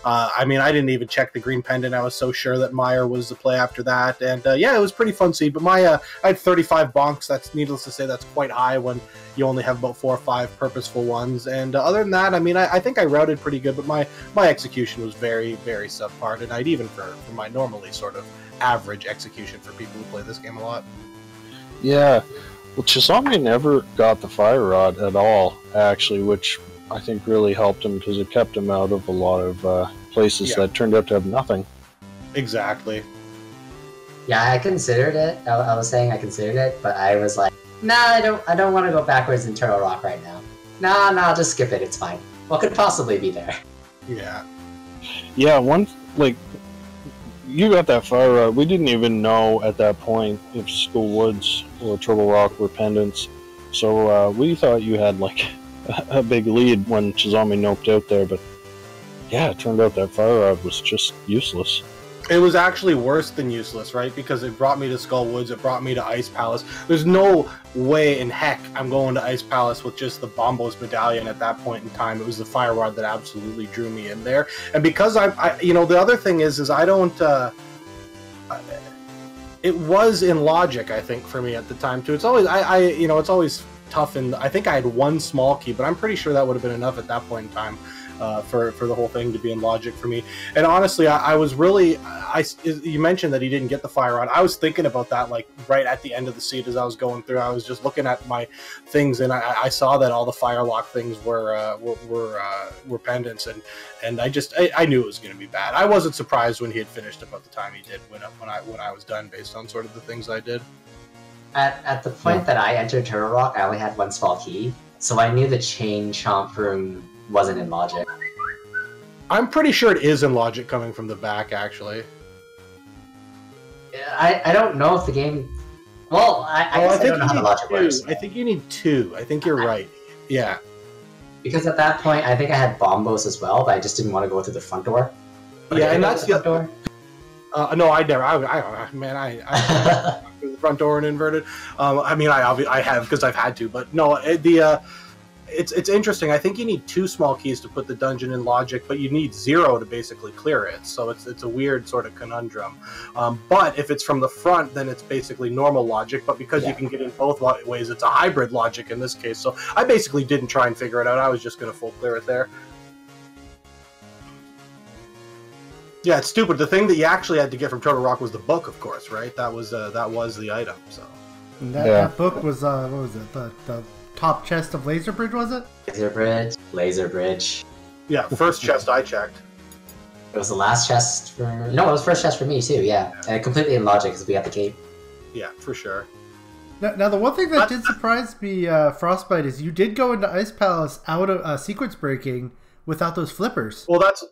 I mean, I didn't even check the green pendant. I was so sure that Meyer was the play after that. And yeah, it was pretty fun seed. But I had 35 bonks. That's, needless to say, that's quite high when you only have about 4 or 5 purposeful ones. And other than that, I mean, I think I routed pretty good, but my execution was very, very subpar tonight, even for my normally sort of average execution for people who play this game a lot. Yeah. Well, Chisame never got the fire rod at all, actually, which I think really helped him because it kept him out of a lot of places that turned out to have nothing. Exactly. Yeah, I considered it. I was saying I considered it, but I was like, nah, I don't want to go backwards in Turtle Rock right now. Nah, I'll just skip it. It's fine. What could possibly be there? Yeah. Yeah, you got that fire rod. We didn't even know at that point if Skull Woods or Turtle Rock were pendants. So we thought you had like a big lead when Chisame noped out there, but yeah, it turned out that fire rod was just useless. It was actually worse than useless, right? Because it brought me to Skull Woods, it brought me to Ice Palace. There's no way in heck I'm going to Ice Palace with just the Bombos medallion at that point in time. It was the fire rod that absolutely drew me in there. And because I you know, the other thing is I don't, it was in logic, I think, for me at the time too. It's always, you know, it's always tough, and I think I had 1 small key, but I'm pretty sure that would have been enough at that point in time. For the whole thing to be in logic for me. And honestly, I was really, you mentioned that he didn't get the fire rod. I was thinking about that like right at the end of the seed as I was going through. I was just looking at my things, and I saw that all the firelock things were pendants, and I knew it was going to be bad. I wasn't surprised when he had finished about the time he did when I was done, based on sort of the things I did. At the point that I entered Turtle Rock, I only had 1 small key, so I knew the chain chomp room wasn't in logic. I'm pretty sure it is in logic coming from the back, actually. I don't know if the game... Well, I don't know how the logic works. I think you need 2. I think you're right. Yeah. Because at that point, I think I had Bombos as well, but I just didn't want to go through the front door. Yeah, and that's the front door. No, I never. I the front door and inverted. I mean, I have because I've had to, but no, it's interesting. I think you need 2 small keys to put the dungeon in logic, but you need 0 to basically clear it. So it's a weird sort of conundrum. But if it's from the front, then it's basically normal logic. But because you can get in both ways, it's a hybrid logic in this case. So I basically didn't try and figure it out. I was just going to full clear it there. Yeah, it's stupid. The thing that you actually had to get from Turtle Rock was the book, of course, right? That was the item. So that book was what was it? The top chest of Laser Bridge, was it? Laser Bridge. Yeah, first chest I checked. It was the last chest for... No, it was first chest for me, too, yeah. And completely in logic, because we got the cape. Yeah, for sure. Now, the one thing that did surprise me, Frostbite, is you did go into Ice Palace out of sequence breaking without those flippers. Well, that's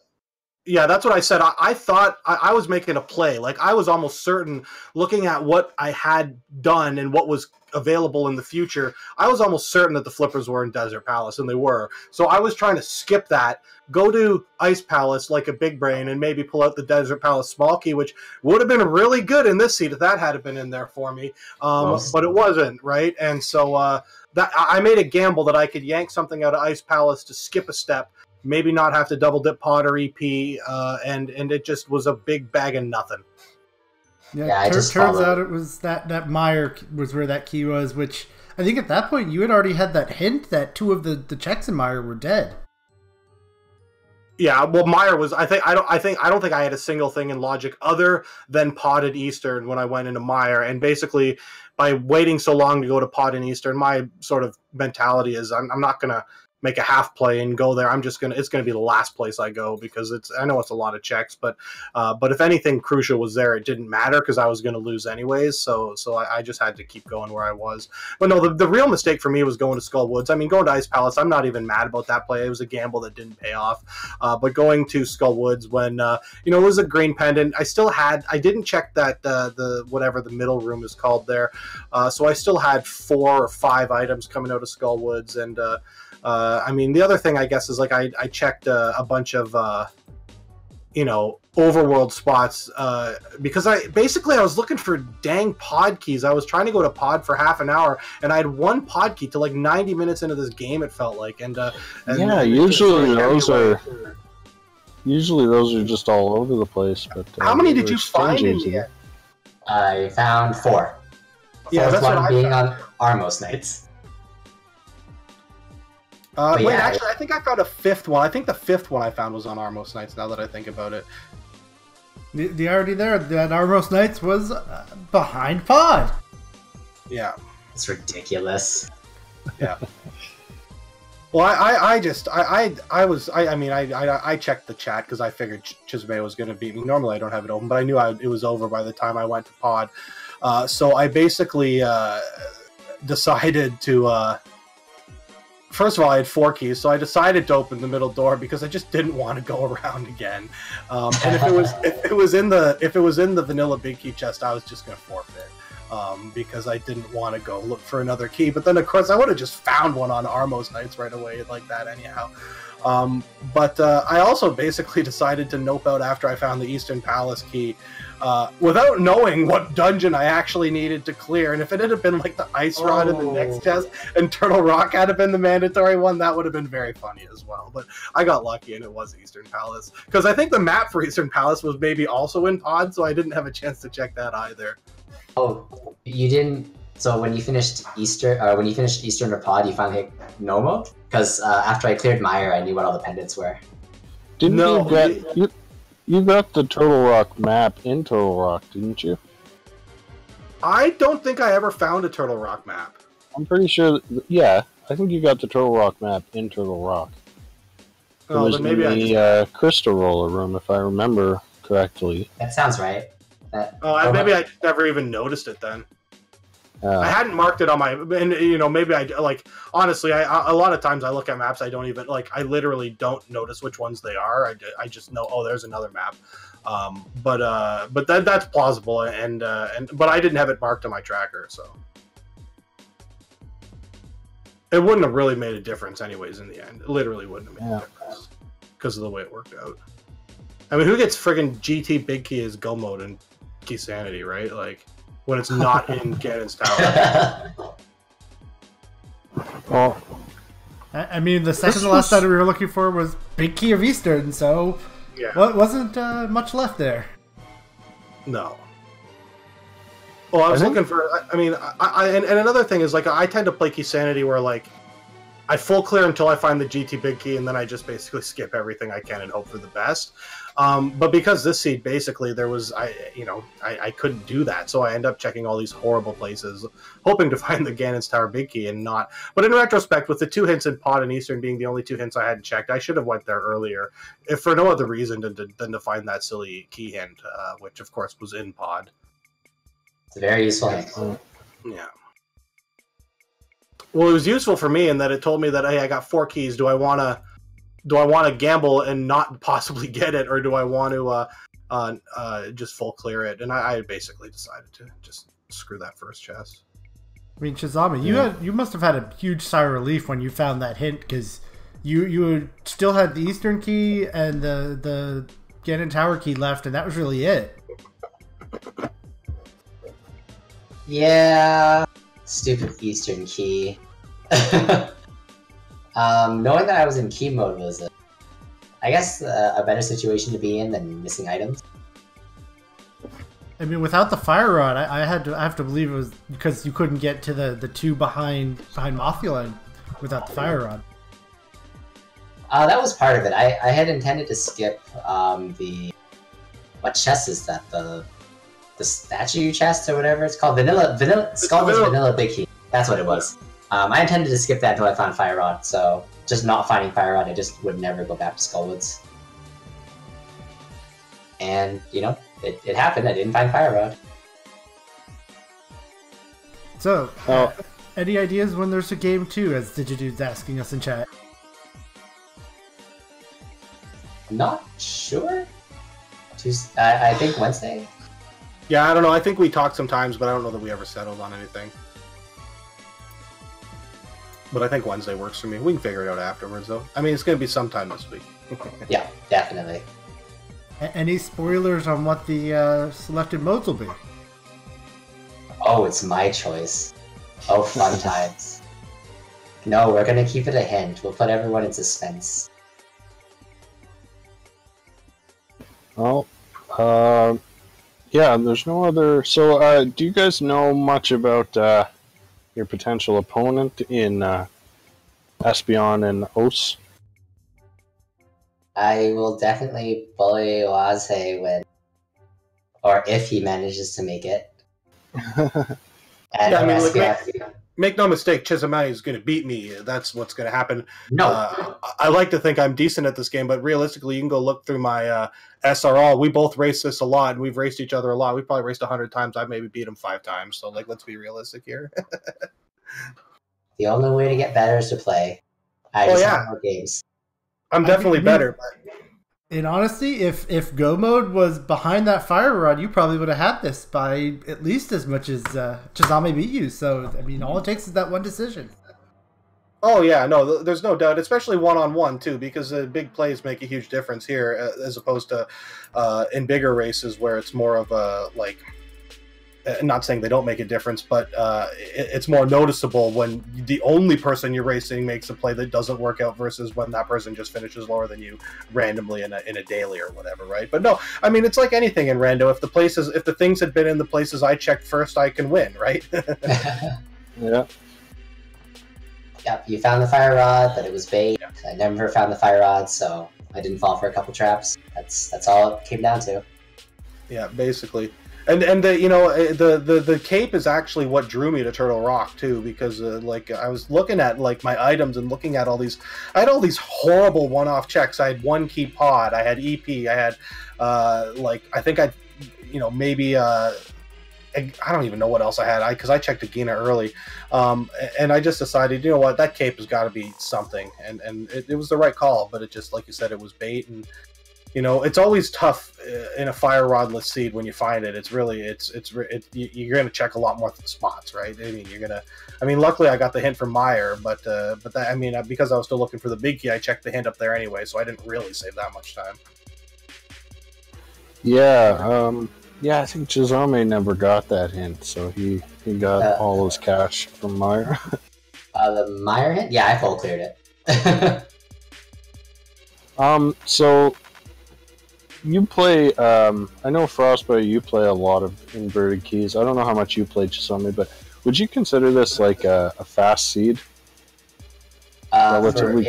what I said. I thought I was making a play. Like, I was almost certain, looking at what I had done and what was available in the future, I was almost certain that the flippers were in Desert Palace, and they were. So I was trying to skip that, go to Ice Palace like a big brain, and maybe pull out the Desert Palace small key, which would have been really good in this seat if that had been in there for me. But it wasn't, right? And so that I made a gamble that I could yank something out of Ice Palace to skip a step, maybe not have to double dip pod or EP, and it just was a big bag of nothing. Yeah, turns out it was that Meyer was where that key was, which I think at that point you had already had that hint that two of the checks in Meyer were dead. Yeah, well, Meyer was. I don't think I had a single thing in logic other than pod at Eastern when I went into Meyer, and basically by waiting so long to go to pod in Eastern, my sort of mentality is I'm not gonna make a half play and go there. It's gonna be the last place I go, because I know it's a lot of checks, but if anything crucial was there, it didn't matter because I was gonna lose anyways. So I just had to keep going where I was. But no, the real mistake for me was going to Skull Woods. I mean, going to Ice Palace, I'm not even mad about that play. It was a gamble that didn't pay off. But going to Skull Woods when it was a green pendant, I didn't check that the whatever the middle room is called there. So I still had 4 or 5 items coming out of Skull Woods, and I mean, the other thing I guess is like I checked a bunch of overworld spots because I was looking for dang pod keys. I was trying to go to pod for half an hour, and I had 1 pod key to like 90 minutes into this game. It felt like, and yeah, usually those are just all over the place. But how many did you find in the end? I found 4. Yeah, that's one what being found. on Armos Nights. Actually, I think I found a 5th one. I think the 5th one I found was on Armos Nights, now that I think about it. The already there, that Armos Nights was behind pod. Yeah. It's ridiculous. Yeah. Well, I checked the chat because I figured Chisame was going to beat me. Normally I don't have it open, but I knew it was over by the time I went to pod. So I basically decided to... First of all, I had 4 keys, so I decided to open the middle door because I just didn't want to go around again. And if it was in the vanilla big key chest, I was just going to forfeit because I didn't want to go look for another key. But then, of course, I would have just found one on Armos Nights right away like that anyhow. But I also basically decided to nope out after I found the Eastern Palace key without knowing what dungeon I actually needed to clear. And if it had been like the Ice Rod in the next chest and Turtle Rock had been the mandatory one, that would have been very funny as well. But I got lucky and it was Eastern Palace. Because I think the map for Eastern Palace was maybe also in pod, so I didn't have a chance to check that either. Oh, you didn't... So when you finished Eastern or pod, you finally hit no mode? Because after I cleared Meyer, I knew what all the pendants were. You got the Turtle Rock map in Turtle Rock, didn't you? I don't think I ever found a Turtle Rock map. I'm pretty sure. Yeah, I think you got the Turtle Rock map in Turtle Rock. It was then maybe in the Crystal Roller room, if I remember correctly. That sounds right. Maybe I just never even noticed it then. I hadn't marked it on my, and maybe I like. Honestly, a lot of times I look at maps, I don't even like. I literally don't notice which ones they are. I just know, oh, there's another map. But that's plausible, but I didn't have it marked on my tracker, so it wouldn't have really made a difference, anyways. In the end, it literally wouldn't have made a difference because of the way it worked out. I mean, who gets friggin' GT big key as go mode in Key Sanity, right? Like. When it's not in Ganon's Tower. Well, I mean, the second to last item we were looking for was Big Key of Eastern, so wasn't much left there. No. Well, I was looking for. I mean, and another thing is like I tend to play Key Sanity where like I full clear until I find the GT big key, and then I just basically skip everything I can and hope for the best. But because this seed, basically, I couldn't do that, so I end up checking all these horrible places, hoping to find the Ganon's Tower big key and not. But in retrospect, with the 2 hints in Pod and Eastern being the only 2 hints I hadn't checked, I should have went there earlier, if for no other reason than to find that silly key hint, which of course was in Pod. It's a very useful hint. Yeah. Well, it was useful for me in that it told me that, hey, I got 4 keys. Do I want to gamble and not possibly get it, or do I want to just full clear it? And I basically decided to just screw that first chest. I mean, Chisame, you must have had a huge sigh of relief when you found that hint, because you still had the Eastern key and the Ganon Tower key left, and that was really it. Yeah, stupid Eastern key. Knowing that I was in key mode was, I guess, a better situation to be in than missing items. I mean, without the fire rod, I have to believe it was because you couldn't get to the 2 behind Mothula without the fire rod. That was part of it. I had intended to skip what chest is that? The statue chest or whatever it's called. Vanilla Big Key. That's what it was. I intended to skip that until I found Fire Rod, so just not finding Fire Rod, I just would never go back to Skullwoods. And, it happened. I didn't find Fire Rod. So, any ideas when there's a game 2, as Digidude's asking us in chat? Not sure. I think Wednesday. Yeah, I don't know. I think we talked sometimes, but I don't know that we ever settled on anything. But I think Wednesday works for me. We can figure it out afterwards, though. I mean, it's going to be sometime this week. Yeah, definitely. Any spoilers on what the selected modes will be? Oh, it's my choice. Oh, fun times. No, we're going to keep it a hint. We'll put everyone in suspense. Well, yeah, there's no other... So, do you guys know much about your potential opponent in Espeon and Os? I will definitely bully Oase when... or if he manages to make it. And yeah, I mean, make no mistake, Chisame is going to beat me. That's what's going to happen. No. I like to think I'm decent at this game, but realistically, you can go look through my SRL. We both race this a lot, and we've raced each other a lot. We've probably raced 100 times. I've maybe beat him 5 times. So, let's be realistic here. The only way to get better is to play. I just have more games. I'm definitely better. But... in honesty, if Go Mode was behind that fire rod, you probably would have had this by at least as much as Chisame beat you. So, I mean, all it takes is that one decision. Oh, yeah, no, there's no doubt, especially one-on-one, too, because big plays make a huge difference here, as opposed to in bigger races where it's more of a, not saying they don't make a difference, but it's more noticeable when the only person you're racing makes a play that doesn't work out versus when that person just finishes lower than you randomly in a daily or whatever, right? But no, I mean, it's like anything in rando. If the things had been in the places I checked first, I can win, right? Yeah. Yep, you found the fire rod, but it was bait. Yeah. I never found the fire rod, so I didn't fall for a couple traps. That's all it came down to. Yeah, basically. And the cape is actually what drew me to Turtle Rock too, because I was looking at my items and looking at all these. I had all these horrible one-off checks. I had 1 key pod. I had EP. I had I think I maybe I don't even know what else I had. Because I checked Agina early, and I just decided, you know what, that cape has got to be something, and it was the right call. But it just, like you said, it was bait, and it's always tough in a fire rodless seed when you find it. It's really you're gonna check a lot more spots, right? I mean, luckily I got the hint from Meyer, but that, because I was still looking for the big key, I checked the hint up there anyway, so I didn't really save that much time. Yeah. Yeah, I think Chisame never got that hint, so he got all his cash from Meyer. The Meyer hint? Yeah, I full cleared it. So you play, I know Frostbite, you play a lot of inverted keys. I don't know how much you play Chisame, but would you consider this like a fast seed? relatively.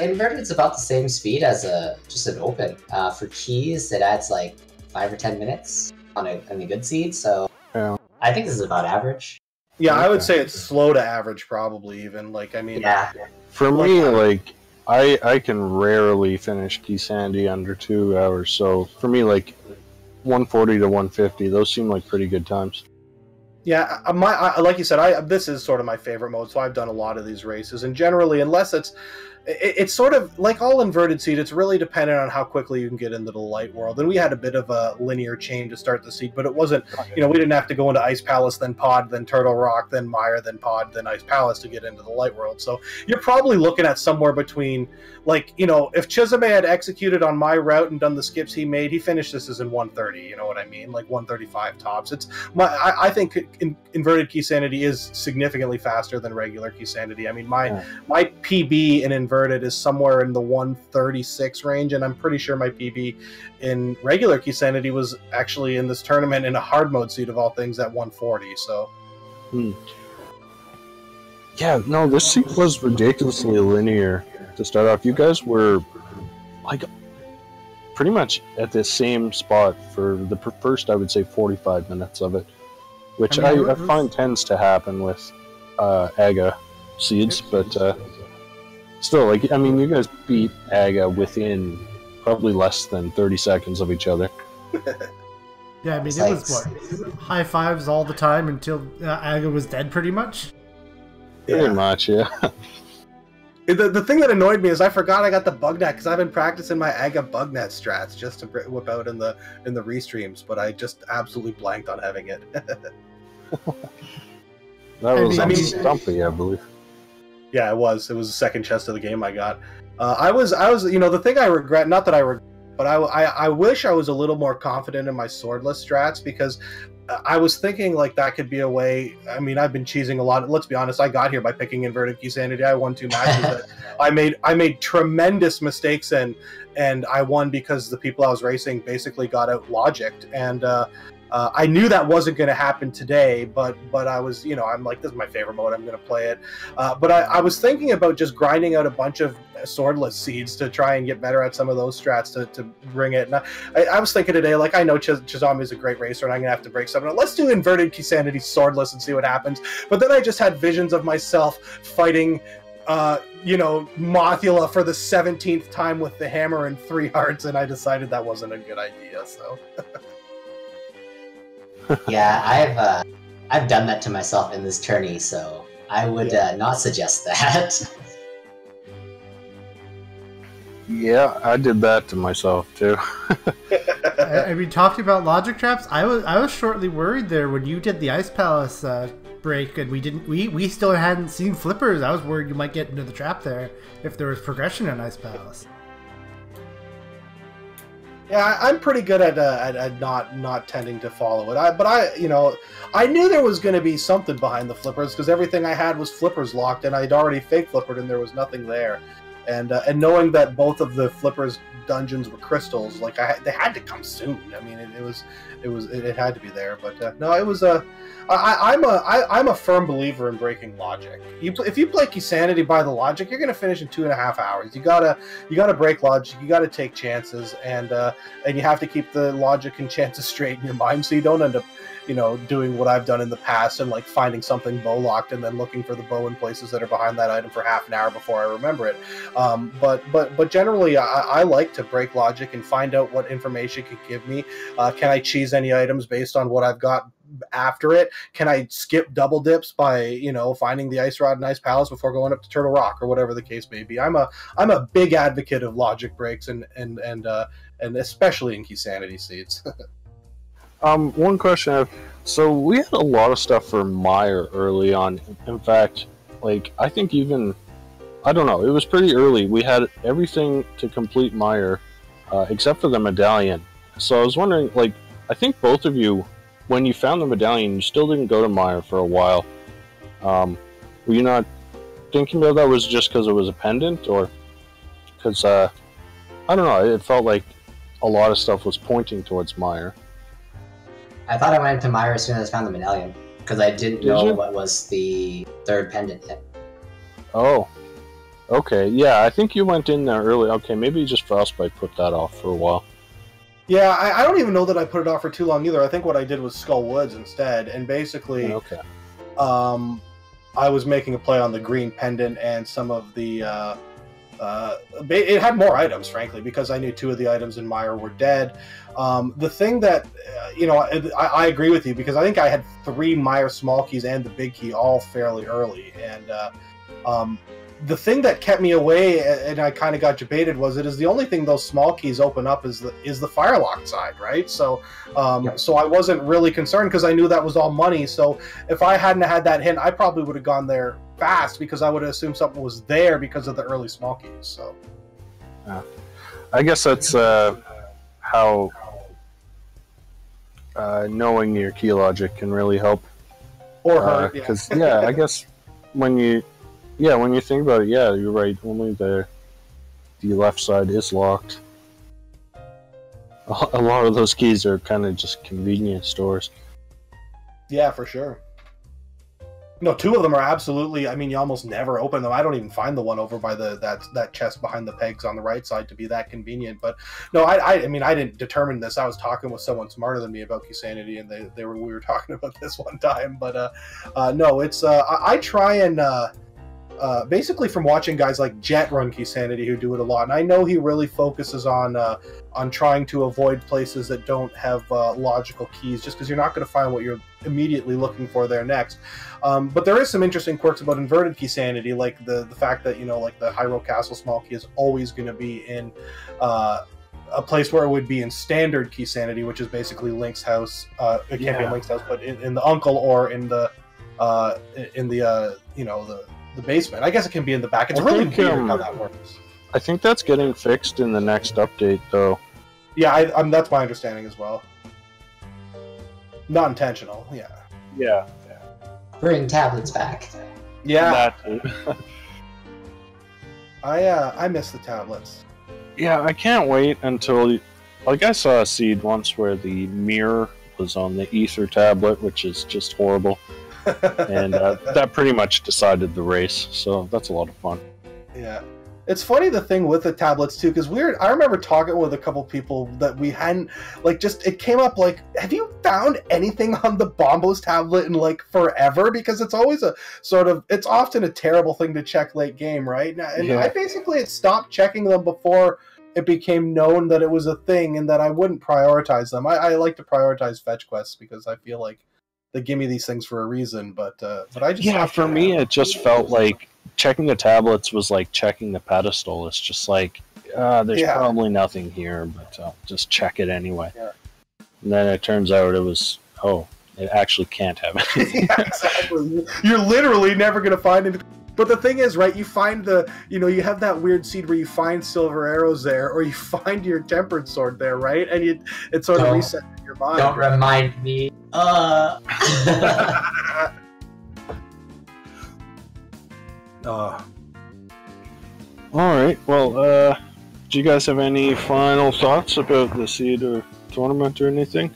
Inverted, it's about the same speed as just an open. For keys, it adds like 5 or 10 minutes on a good seed, so Yeah. I think this is about average. Yeah, I would Okay. say it's slow to average, probably even. Like, I mean, Yeah. For me, like I can rarely finish Chisame under 2 hours. So for me, like 140 to 150, those seem like pretty good times. yeah. Like you said, this is sort of my favorite mode. So I've done a lot of these races, and generally, unless it's sort of like all inverted seed. It's really dependent on how quickly you can get into the light world. And we had a bit of a linear chain to start the seed, but it wasn't, we didn't have to go into Ice Palace, then Pod, then Turtle Rock, then Mire, then Pod, then Ice Palace to get into the light world. So you're probably looking at somewhere between, like, if Chisame had executed on my route and done the skips he made, he finished this as in 130, you know what I mean? Like 135 tops. I think inverted Keysanity is significantly faster than regular Keysanity. I mean, my PB in inverted is somewhere in the 136 range, and I'm pretty sure my PB in regular Keysanity was actually in this tournament in a hard mode seed of all things at 140. So yeah, no, this seed was ridiculously linear to start off. You guys were like pretty much at the same spot for the first, I would say, 45 minutes of it, which I find tends to happen with AGA seeds, but still, like, I mean, you guys beat AGA within probably less than 30 seconds of each other. Yeah, I mean, it was what, high fives all the time until AGA was dead, pretty much. Pretty much, yeah. The thing that annoyed me is I forgot I got the bug net because I've been practicing my AGA bug net strats just to whip out in the restreams, but I just absolutely blanked on having it. That was Stumpy, I believe. Yeah, it was. It was the second chest of the game I got. I was, the thing I regret, not that I regret, but I wish I was a little more confident in my swordless strats, because I was thinking like that could be a way. I mean, I've been cheesing a lot. Let's be honest. I got here by picking inverted Keysanity. I won 2 matches that I made tremendous mistakes in, and I won because the people I was racing basically got out logicked, and I knew that wasn't going to happen today, but I was, I'm like, this is my favorite mode, I'm going to play it. But I was thinking about just grinding out a bunch of swordless seeds to try and get better at some of those strats to bring it. And I was thinking today, like, I know Chisame is a great racer, and I'm going to have to break something. Let's do inverted Keysanity swordless and see what happens. But then I just had visions of myself fighting Mothula for the 17th time with the hammer and 3 hearts, and I decided that wasn't a good idea, so... Yeah, I've done that to myself in this tourney, so I would not suggest that. Yeah, I did that to myself too. I mean, talking about logic traps, I was shortly worried there when you did the Ice Palace break, and we still hadn't seen flippers. I was worried you might get into the trap there if there was progression in Ice Palace. Yeah, I'm pretty good at not tending to follow it. I knew there was going to be something behind the flippers because everything I had was flippers locked, and I'd already fake flippered, and there was nothing there. And knowing that both of the flippers dungeons were crystals, like they had to come soon. I mean, it had to be there. But no, it was I'm a firm believer in breaking logic. If you play Keysanity by the logic, you're gonna finish in 2.5 hours. You gotta break logic. You gotta take chances, and you have to keep the logic and chances straight in your mind, so you don't end up, doing what I've done in the past and like finding something bow locked and then looking for the bow in places that are behind that item for half an hour before I remember it. But generally, I like to break logic and find out what information can give me. Can I cheese any items based on what I've got after it? Can I skip double dips by finding the ice rod and ice palace before going up to Turtle Rock or whatever the case may be? I'm a big advocate of logic breaks and especially in Keysanity seeds. One question I have. So we had a lot of stuff for Mire early on. In fact, like, I think even, I don't know, it was pretty early. We had everything to complete Mire, except for the medallion. So I was wondering, like, I think both of you, when you found the medallion, you still didn't go to Mire for a while. Were you not thinking about that was just because it was a pendant, or because, I don't know, it felt like a lot of stuff was pointing towards Mire. I thought I went to Mire as soon as I found the medallion, because I didn't know what was the third pendant yet. Oh. Okay, yeah, I think you went in there early. Okay, maybe just Frostbite put that off for a while. Yeah, I don't even know that I put it off for too long either. I think what I did was Skull Woods instead, and basically, Okay. I was making a play on the green pendant and some of the. It had more items, frankly, because I knew 2 of the items in Mire were dead. The thing that, I agree with you, because I think I had 3 Mire small keys and the big key all fairly early, and the thing that kept me away, and I kind of got debated, was it is the only thing those small keys open up is the firelock side, right? So, so I wasn't really concerned because I knew that was all money. So if I hadn't had that hint, I probably would have gone there fast because I would have assumed something was there because of the early small keys. So, I guess that's how knowing your key logic can really help. Or hurt, because I guess when you think about it, yeah, you're right. Only the left side is locked. A lot of those keys are kind of just convenience stores. Yeah, for sure. No, 2 of them are absolutely. I mean, you almost never open them. I don't even find the one over by that chest behind the pegs on the right side to be that convenient. But no, I mean, I didn't determine this. I was talking with someone smarter than me about Keysanity, and we were talking about this one time. But no, it's I try and. Basically from watching guys like Jet run Keysanity who do it a lot, and I know he really focuses on trying to avoid places that don't have logical keys, just because you're not going to find what you're immediately looking for there next. But there is some interesting quirks about inverted Keysanity, like the fact that, like the Hyrule Castle small key is always going to be in a place where it would be in standard Keysanity, which is basically Link's house. It can't be in Link's house, but in the Uncle or in the the basement. I guess it can be in the back. It's really weird how that works. I think that's getting fixed in the next update, though. Yeah, that's my understanding as well. Not intentional. Yeah. Yeah. Bring tablets back. Yeah. That I miss the tablets. Yeah, I can't wait until. Like, I saw a seed once where the mirror was on the Ether tablet, which is just horrible. And that pretty much decided the race, so that's a lot of fun. Yeah. It's funny, the thing with the tablets too, because I remember talking with a couple people that we hadn't, it came up like, have you found anything on the Bombos tablet in forever? Because it's always it's often a terrible thing to check late game, right? And I basically had stopped checking them before it became known that it was a thing and that I wouldn't prioritize them. I like to prioritize fetch quests because I feel like they give me these things for a reason, but I just for me it just felt like checking the tablets was like checking the pedestal. It's just like there's probably nothing here, but I'll just check it anyway. Yeah. And then it turns out it actually can't have anything. Yeah, exactly. You're literally never gonna find it. But the thing is, right, you find you have that weird seed where you find silver arrows there, or you find your tempered sword there, right? And it sort of resets your mind. Don't remind me. Alright, well, do you guys have any final thoughts about the seed or tournament or anything?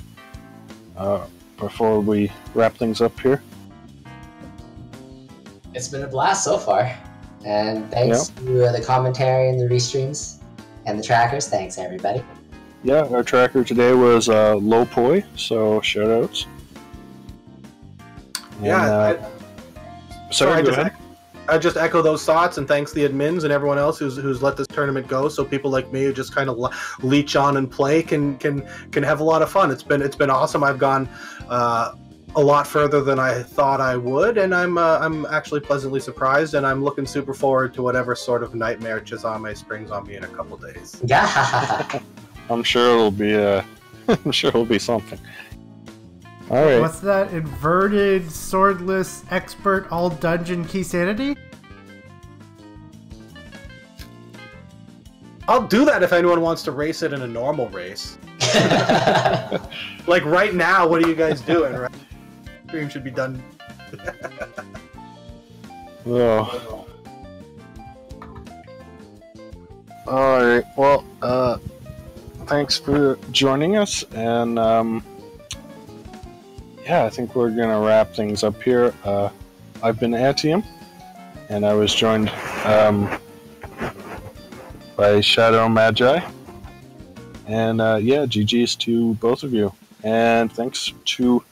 Before we wrap things up here? It's been a blast so far. And thanks to the commentary and the restreams and the trackers. Thanks, everybody. Yeah, our tracker today was Lopoi, so shoutouts. Yeah. Sorry, go ahead. I just echo those thoughts, and thanks the admins and everyone else who's let this tournament go. So people like me who just kind of leech on and play can have a lot of fun. It's been awesome. I've gone a lot further than I thought I would, and I'm actually pleasantly surprised, and I'm looking super forward to whatever sort of nightmare Chisame springs on me in a couple days. Yeah. I'm sure it'll be something. All right. What's that? Inverted, swordless, expert, all dungeon Keysanity? I'll do that if anyone wants to race it in a normal race. Like right now, what are you guys doing? Right? Stream should be done. Oh. All right. Well, thanks for joining us, and I think we're gonna wrap things up here. I've been Atium, and I was joined by Shadow Magi. And yeah, GG's to both of you. And thanks to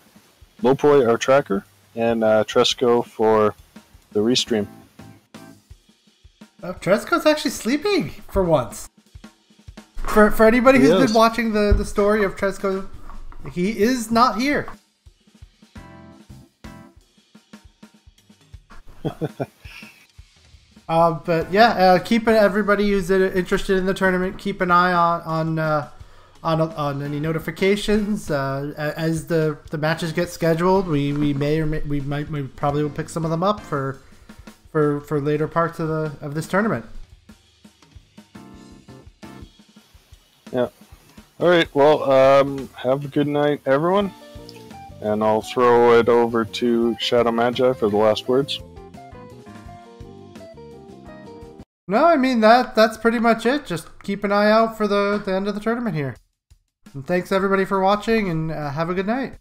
Lopoi, our tracker, and Tresco for the restream. Oh, Tresco's actually sleeping for once. For anybody who's been watching the story of Tresco, he is not here. But yeah, keep everybody who's interested in the tournament, keep an eye on any notifications as the matches get scheduled. We probably will pick some of them up for later parts of this tournament. Yeah. All right. Well, have a good night, everyone, and I'll throw it over to Shadow Magi for the last words. No, I mean that's pretty much it. Just keep an eye out for the end of the tournament here. And thanks everybody for watching, and have a good night.